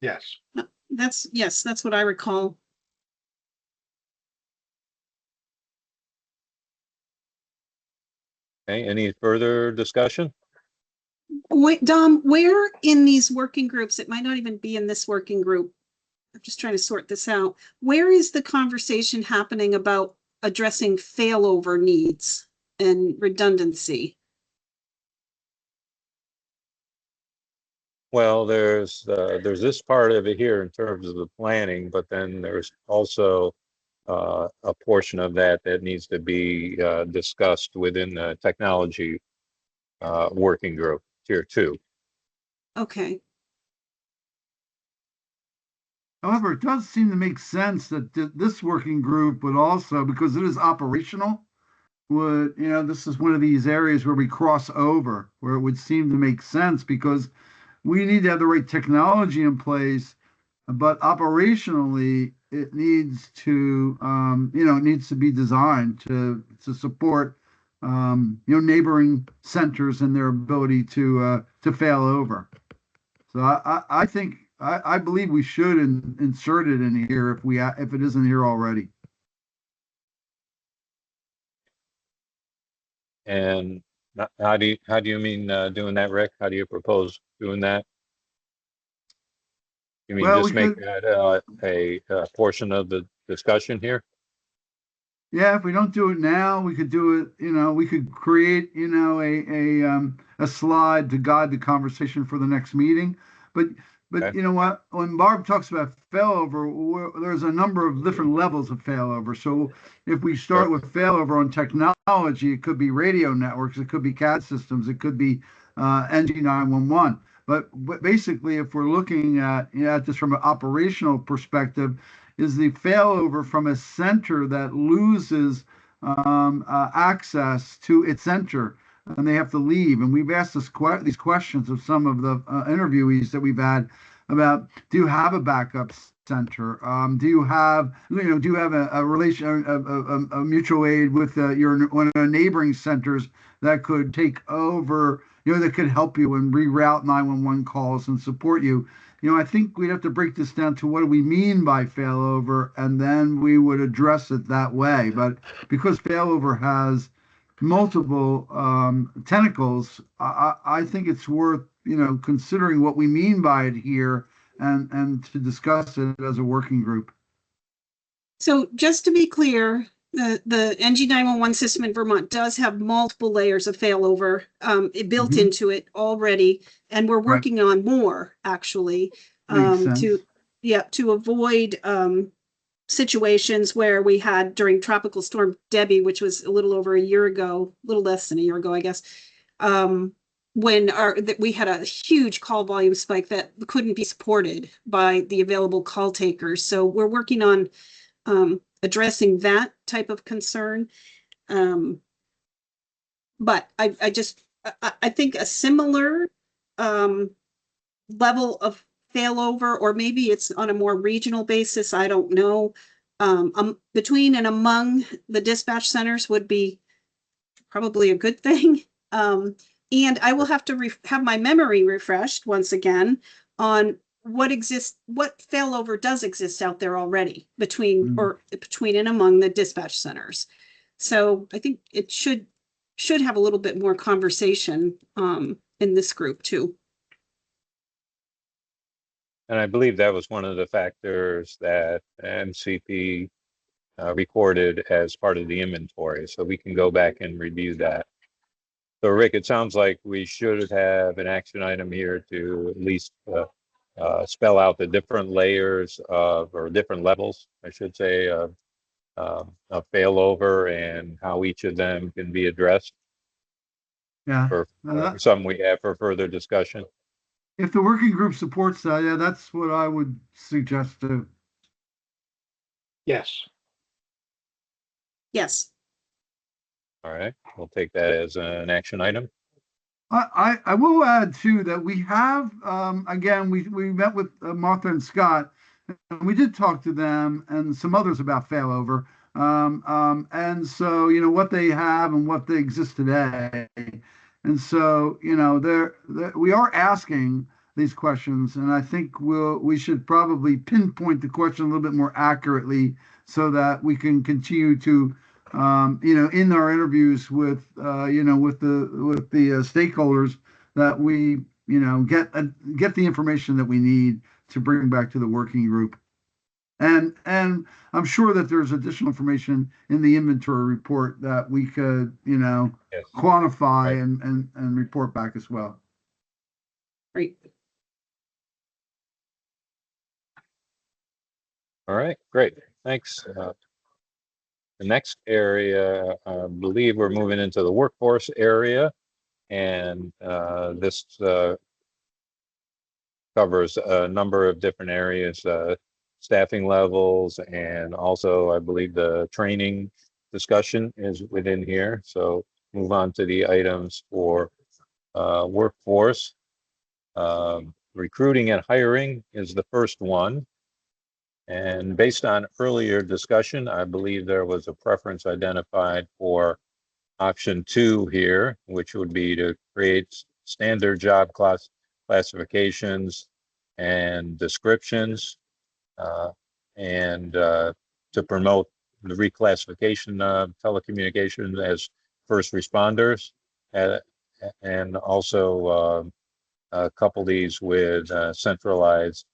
Yes. Yes, that's what I recall. Okay, any further discussion? Wait, Dom, where in these working groups, it might not even be in this working group. I'm just trying to sort this out. Where is the conversation happening about addressing failover needs and redundancy? Well, there's this part of it here in terms of the planning, but then there's also a portion of that that needs to be discussed within the technology working group, tier 2. Okay. However, it does seem to make sense that this working group would also, because it is operational, would, this is one of these areas where we cross over, where it would seem to make sense because we need to have the right technology in place, but operationally it needs to, it needs to be designed to support, neighboring centers and their ability to fail over. So I think I believe we should insert it in here if it isn't here already. And how do you mean doing that, Rick? How do you propose doing that? You mean Well, just make that a portion of the discussion here? Yeah, if we don't do it now, we could do it, we could create, a slide to guide the conversation for the next meeting. But Okay. you know what? When Barb talks about failover, there's a number of different levels of failover. So if we start with failover on technology, it could be radio networks, it could be CAD systems, it could be NG911. But basically, if we're looking at this from an operational perspective, is the failover from a center that loses access to its center and they have to leave. And we've asked these questions of some of the interviewees that we've had about: do you have a backup center? Do you have a relation, a mutual aid with one of the neighboring centers that could take over, that could help you and reroute 911 calls and support you? I think we'd have to break this down to what do we mean by failover, and then we would address it that way. But because failover has multiple tentacles, I think it's worth considering what we mean by it here and to discuss it as a working group. So just to be clear, the NG911 system in Vermont does have multiple layers of failover built into it already, and we're working on more actually to avoid situations where we had during Tropical Storm Debbie, which was a little over a year ago, a little less than a year ago, I guess, when we had a huge call volume spike that couldn't be supported by the available call takers. So we're working on addressing that type of concern. But I think a similar level of failover, or maybe it's on a more regional basis, I don't know, between and among the dispatch centers would be probably a good thing. And I will have to have my memory refreshed once again on what failover does exist out there already between and among the dispatch centers. So I think it should have a little bit more conversation in this group too. And I believe that was one of the factors that MCP recorded as part of the inventory. So we can go back and review that. So Rick, it sounds like we should have an action item here to at least spell out the different layers of, or different levels, I should say, of failover and how each of them can be addressed Yeah. for some we have for further discussion. If the working group supports that, yeah, that's what I would suggest too. Yes. Yes. All right, we'll take that as an action item. I will add too that we have again we met with Martha and Scott, and we did talk to them and some others about failover, and so you know what they have and what they exist today, and so you know we are asking these questions, and I think we should probably pinpoint the question a little bit more accurately so that we can continue to you know, in our interviews with, you know, with the stakeholders, that we, you know, get the information that we need to bring back to the working group. And I'm sure that there's additional information in the inventory report that we could, you know, Yes. quantify Right. and report back as well. Great. All right, great, thanks. The next area, I believe we're moving into the workforce area, and this covers a number of different areas, staffing levels, and also I believe the training discussion is within here. So move on to the items for workforce. Recruiting and hiring is the first one. And based on earlier discussion, I believe there was a preference identified for option 2 here, which would be to create standard job classifications and descriptions, and to promote the reclassification of telecommunications as first responders, and also couple these with centralized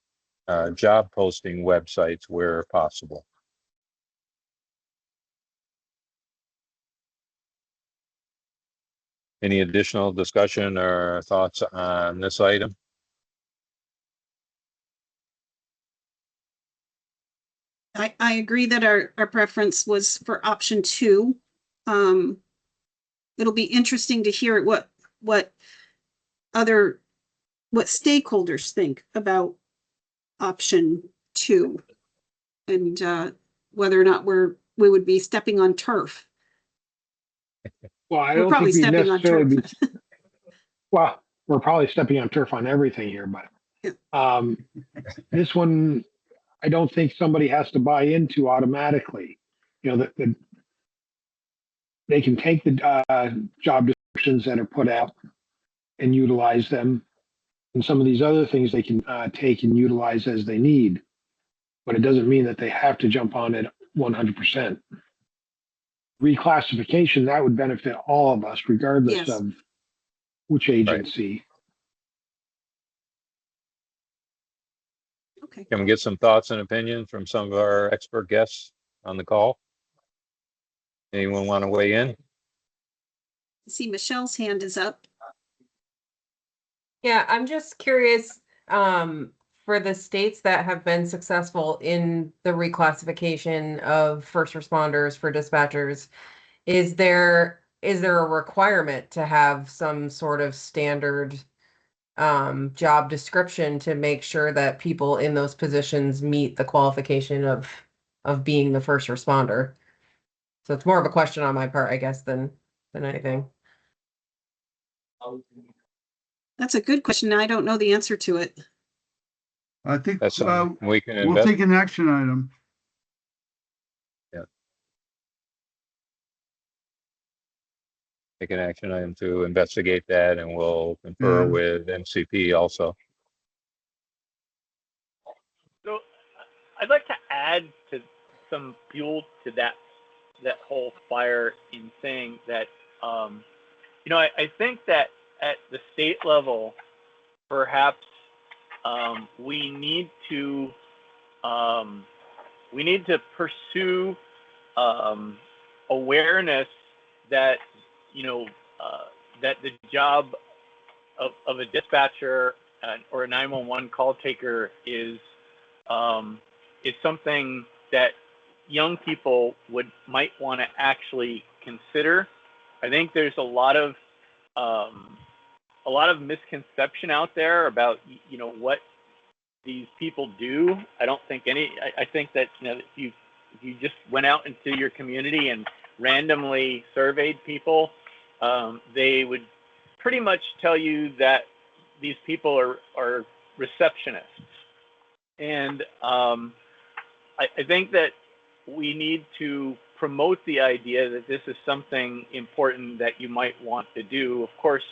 job posting websites where possible. Any additional discussion or thoughts on this item? I agree that our preference was for option 2. It'll be interesting to hear what stakeholders think about option 2, and whether or not we would be stepping on turf. Well, I We're don't probably think we'd stepping on necessarily turf. be, well, we're probably stepping on turf on everything here, but this one, I don't think somebody has to buy into automatically. You know, they can take the job descriptions that are put out and utilize them. And some of these other things they can take and utilize as they need. But it doesn't mean that they have to jump on it 100%. Reclassification, that would benefit all of us, regardless Yes. of which agency. Okay. Can we get some thoughts and opinions from some of our expert guests on the call? Anyone want to weigh in? See, Michelle's hand is up. Yeah, I'm just curious, for the states that have been successful in the reclassification of first responders for dispatchers, is there a requirement to have some sort of standard job description to make sure that people in those positions meet the qualification of being the first responder? So it's more of a question on my part, I guess, than anything. That's a good question. I don't know the answer to it. I think That's something we can we'll invest. take an action item. Take an action item to investigate that, and we'll confer with MCP also. So I'd like to add to some fuel to that whole fire in saying that, you know, I think that at the state level, perhaps we need to pursue awareness that, you know, that the job of a dispatcher or a 911 call taker is something that young people might want to actually consider. I think there's a lot of misconception out there about what these people do. I don't think I think that if you just went out into your community and randomly surveyed people, they would pretty much tell you that these people are receptionists. And I think that we need to promote the idea that this is something important that you might want to do. Of course,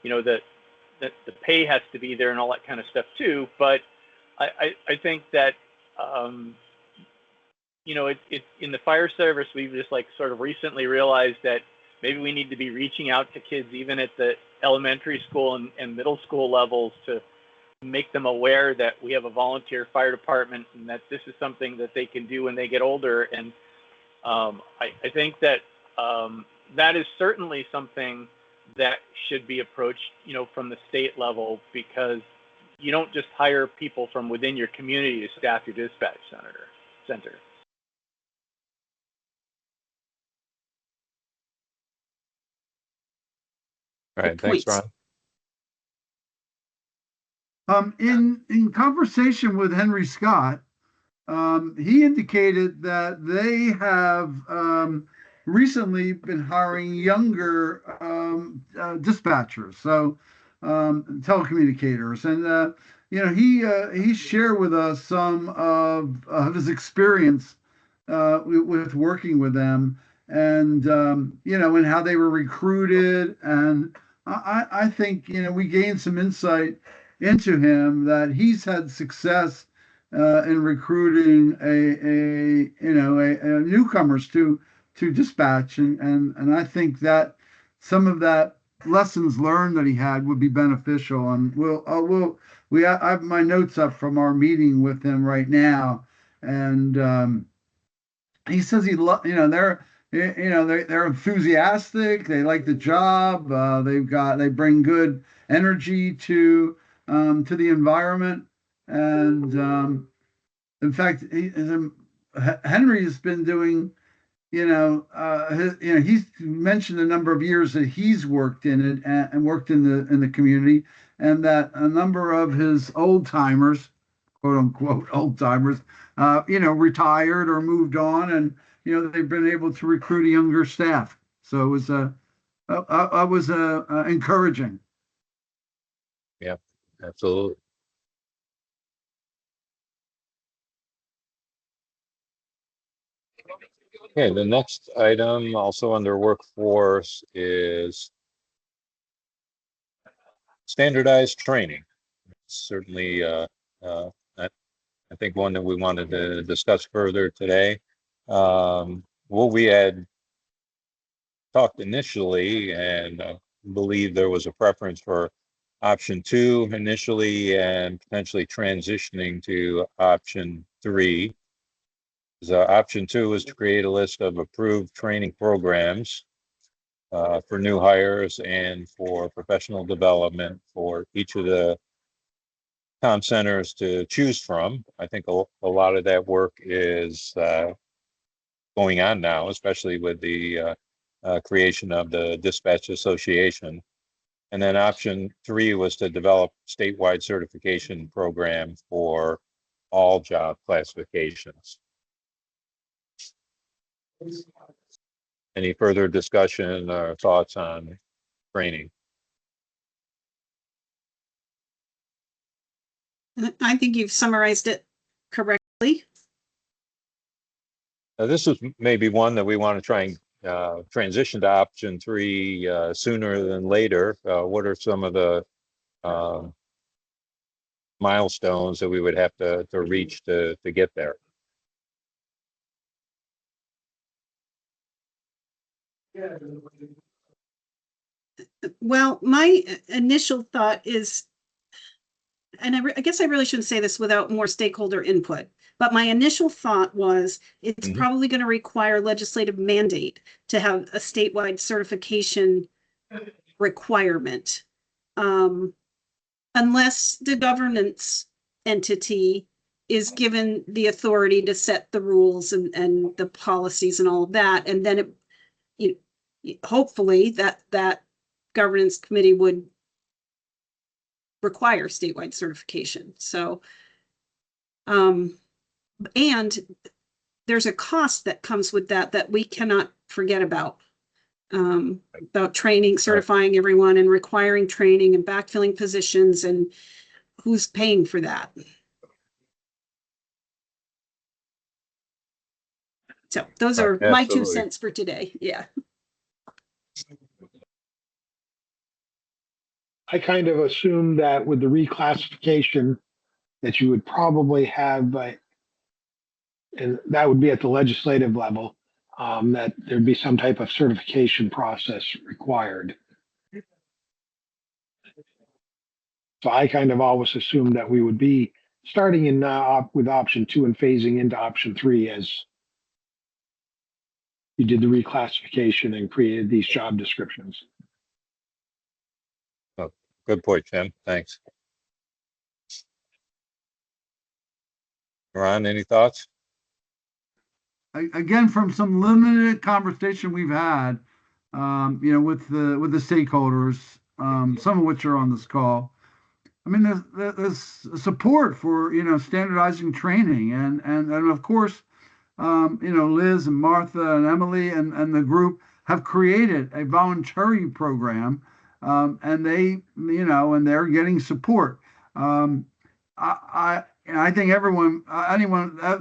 that the pay has to be there and all that kind of stuff too. But I think that it's in the fire service, we've just sort of recently realized that maybe we need to be reaching out to kids even at the elementary school and middle school levels to make them aware that we have a volunteer fire department and that this is something that they can do when they get older. And I think that that is certainly something that should be approached, from the state level, because you don't just hire people from within your community to staff your dispatch center. All right, thanks, points. Ron. In conversation with Henry Scott, he indicated that they have recently been hiring younger dispatchers, so telecommunicators, and he shared with us some of his experience with working with them, and and how they were recruited, and I think we gained some insight into him that he's had success in recruiting a newcomers to dispatch, and I think that some of that lessons learned that he had would be beneficial. And I have my notes up from our meeting with him right now, and he says they're enthusiastic, they like the job, they bring good energy to the environment, and in fact, Henry has been doing, he's mentioned a number of years that he's worked in it and worked in the community, and that a number of his old timers, quote unquote old timers, retired or moved on, and they've been able to recruit a younger staff. So it was encouraging. Yeah, absolutely. Okay, the next item also under workforce is standardized training. Certainly, I think one that we wanted to discuss further today. What we had talked initially, and I believe there was a preference for option 2 initially and potentially transitioning to option 3. So option 2 is to create a list of approved training programs for new hires and for professional development for each of the town centers to choose from. I think a lot of that work is going on now, especially with the creation of the Dispatch Association. And then option 3 was to develop statewide certification program for all job classifications. Any further discussion or thoughts on training? I think you've summarized it correctly. Now, this is maybe one that we want to try and transition to option 3 sooner than later. What are some of the milestones that we would have to reach to get there? Well, my initial thought is, and I guess I really shouldn't say this without more stakeholder input, but my initial thought was it's probably going to require legislative mandate to have a statewide certification requirement. unless the governance entity is given the authority to set the rules and the policies and all of that. And then hopefully that governance committee would require statewide certification. So, and there's a cost that comes with that we cannot forget about training, certifying everyone and requiring training and backfilling positions, and who's paying for that. So those are my 2 cents for today. Yeah. I kind of assumed that with the reclassification that you would probably have, and that would be at the legislative level, that there'd be some type of certification process required. So I kind of always assumed that we would be starting in with option 2 and phasing into option 3 as you did the reclassification and created these job descriptions. Oh, good point, Tim. Thanks. Ron, any thoughts? Again, from some limited conversation we've had, with the stakeholders, some of which are on this call. I mean, there's support for standardizing training, and of course, Liz and Martha and Emily and the group have created a voluntary program, and they're getting support. I think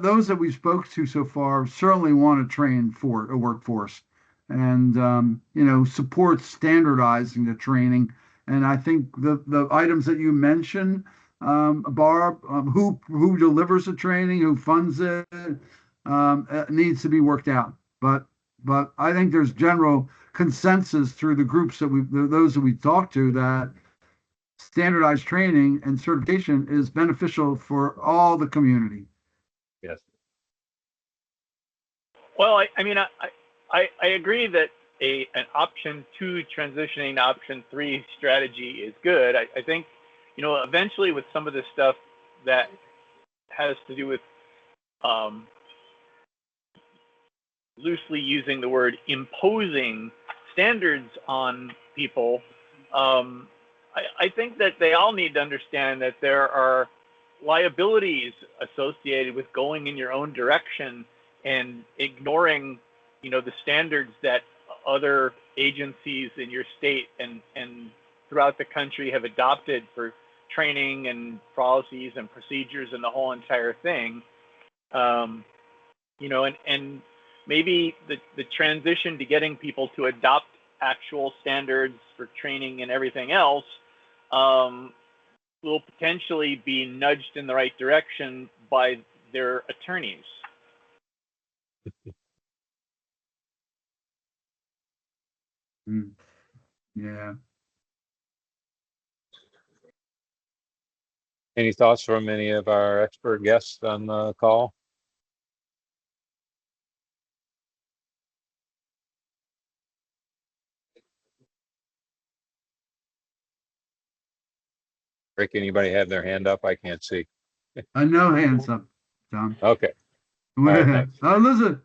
those that we spoke to so far certainly want to train for a workforce and, support standardizing the training. And I think the items that you mentioned, Barb, who delivers the training, who funds it, needs to be worked out. But I think there's general consensus through the groups those that we talked to, that standardized training and certification is beneficial for all the community. Yes. Well, I agree that an option 2 transitioning to option 3 strategy is good. I think, eventually with some of the stuff that has to do with loosely using the word imposing standards on people, I think that they all need to understand that there are liabilities associated with going in your own direction and ignoring, the standards that other agencies in your state and throughout the country have adopted for training and policies and procedures and the whole entire thing. And maybe the transition to getting people to adopt actual standards for training and everything else will potentially be nudged in the right direction by their attorneys. Yeah. Any thoughts from any of our expert guests on the call? Rick, anybody have their hand up? I can't see. No hands up, Tom. Okay. Right, thanks. Elizabeth,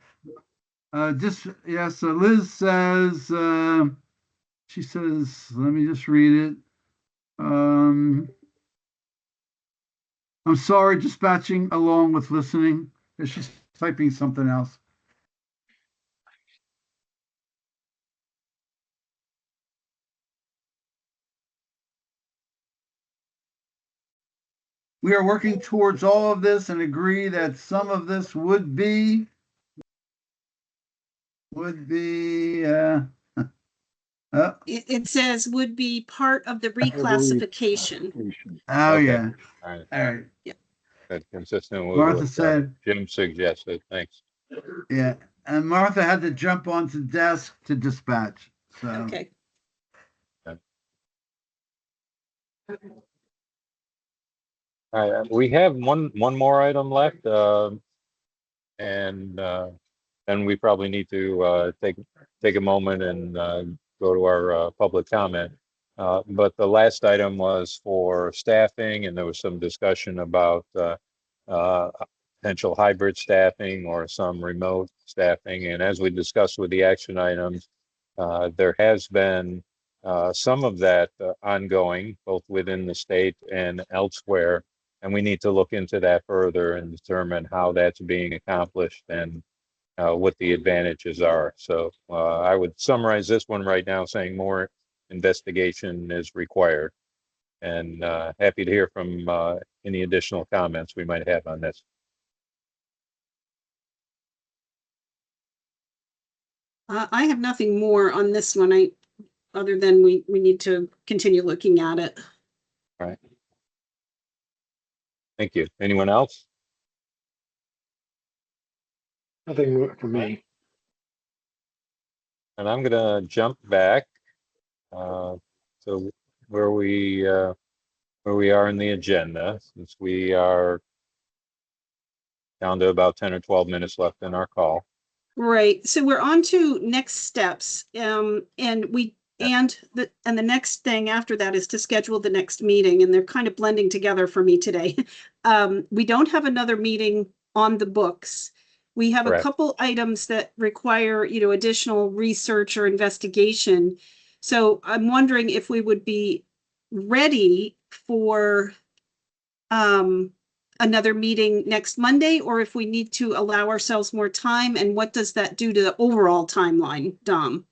so Liz says, she says, let me just read it. I'm sorry, dispatching along with listening. She's typing something else. We are working towards all of this and agree that some of this would be It says would be part of the reclassification. Oh, Okay. yeah. All right. All right. Good. Consistent with Martha what said, Jim suggested. Thanks. yeah. And Martha had to jump onto desk to dispatch. So Okay. All right. We have one more item left, and then we probably need to take a moment and go to our public comment. But the last item was for staffing, and there was some discussion about uh, potential hybrid staffing or some remote staffing. And as we discussed with the action items, there has been some of that ongoing, both within the state and elsewhere. And we need to look into that further and determine how that's being accomplished and what the advantages are. So I would summarize this one right now saying more investigation is required. And happy to hear from any additional comments we might have on this. I have nothing more on this one. Other than we need to continue looking at it. All right. Thank you. Anyone else? Nothing for me. And I'm gonna jump back to where we are in the agenda, since we are down to about 10 or 12 minutes left in our call. Right. So we're on to next steps. And the next thing after that is to schedule the next meeting, and they're kind of blending together for me today. We don't have another meeting on the books. We have Correct. a couple items that require, additional research or investigation. So I'm wondering if we would be ready for another meeting next Monday, or if we need to allow ourselves more time, and what does that do to the overall timeline, Dom?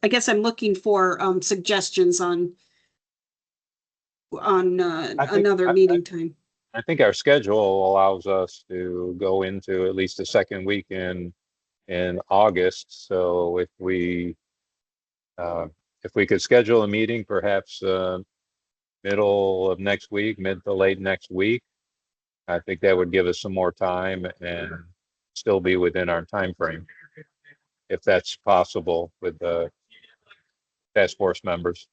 I guess I'm looking for suggestions on another meeting time. I think our schedule allows us to go into at least the second week in August. So if we could schedule a meeting, perhaps middle of next week, mid to late next week, I think that would give us some more time and still be within our time frame, if that's possible with the task force members.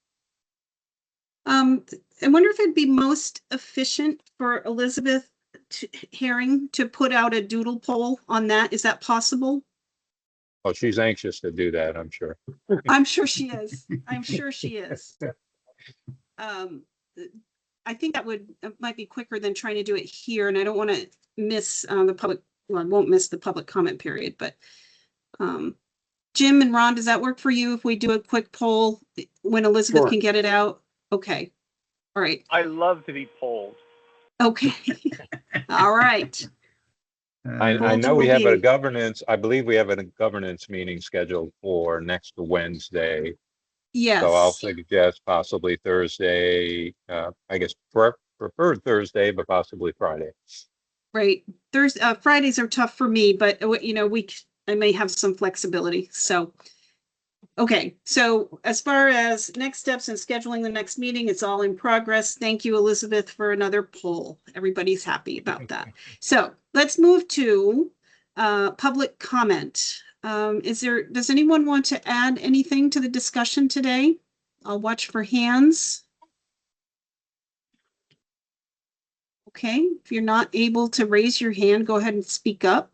I wonder if it'd be most efficient for Elizabeth Herring to put out a doodle poll on that. Is that possible? Oh, she's anxious to do that, I'm sure. I'm sure she is. I'm sure she is. I think that might be quicker than trying to do it here, and I don't want to miss the public. Well, I won't miss the public comment period, but Jim and Ron, does that work for you if we do a quick poll when Elizabeth Sure. can get it out? Okay. All right. I love to be polled. Okay. All right. I know we have a governance, I believe we have a governance meeting scheduled for next Wednesday. Yes. So I'll suggest possibly Thursday, I guess preferred Thursday, but possibly Friday. Right. Fridays are tough for me, but I may have some flexibility. So, okay. So as far as next steps and scheduling the next meeting, it's all in progress. Thank you, Elizabeth, for another poll. Everybody's happy about that. So let's move to public comment. Does anyone want to add anything to the discussion today? I'll watch for hands. Okay, if you're not able to raise your hand, go ahead and speak up.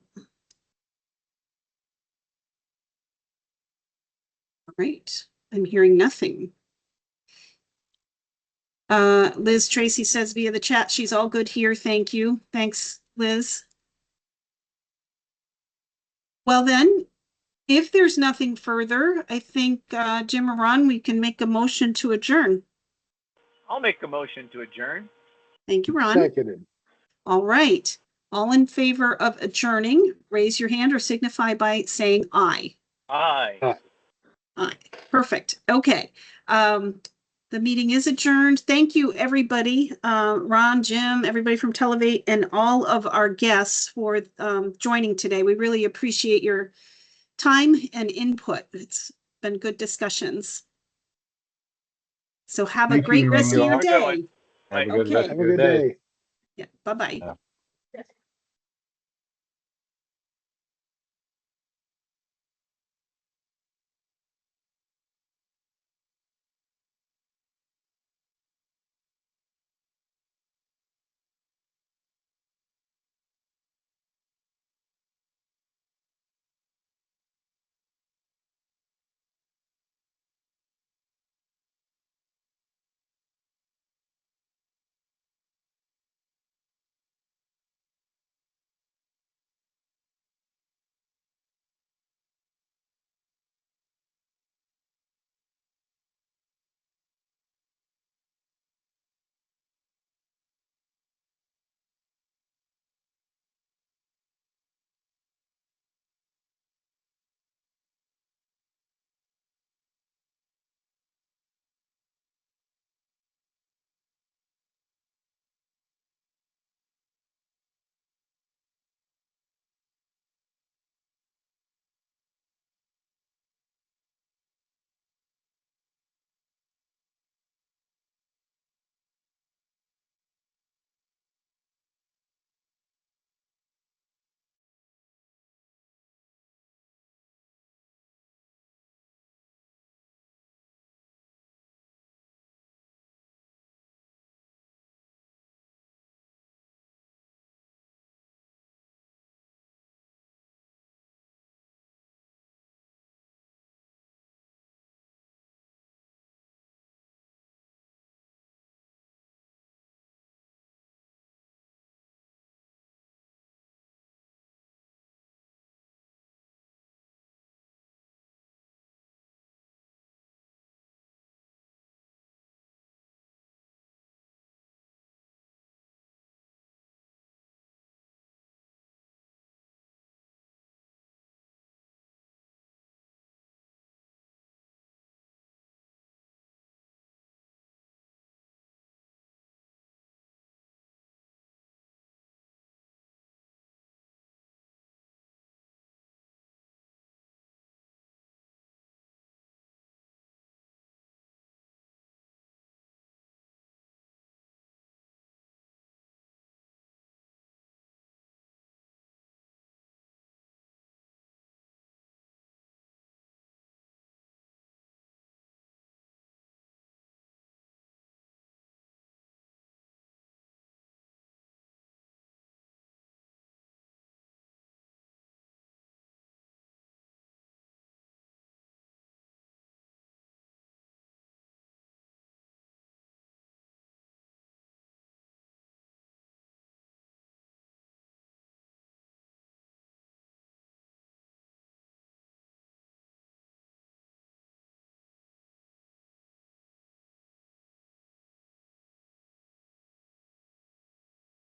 All right, I'm hearing nothing. Liz Tracy says via the chat, she's all good here. Thank you. Thanks, Liz. Well then, if there's nothing further, I think Jim or Ron, we can make a motion to adjourn. I'll make a motion to adjourn. Thank you, Ron. Seconded. All right. All in favor of adjourning, raise your hand or signify by saying aye. Aye. Aye. Perfect. Okay. The meeting is adjourned. Thank you, everybody. Ron, Jim, everybody from Televate, and all of our guests for joining today. We really appreciate your time and input. It's been good discussions. So have a great rest of your day. Have a good Okay. rest Have of a your good day. day. Yeah. Bye-bye.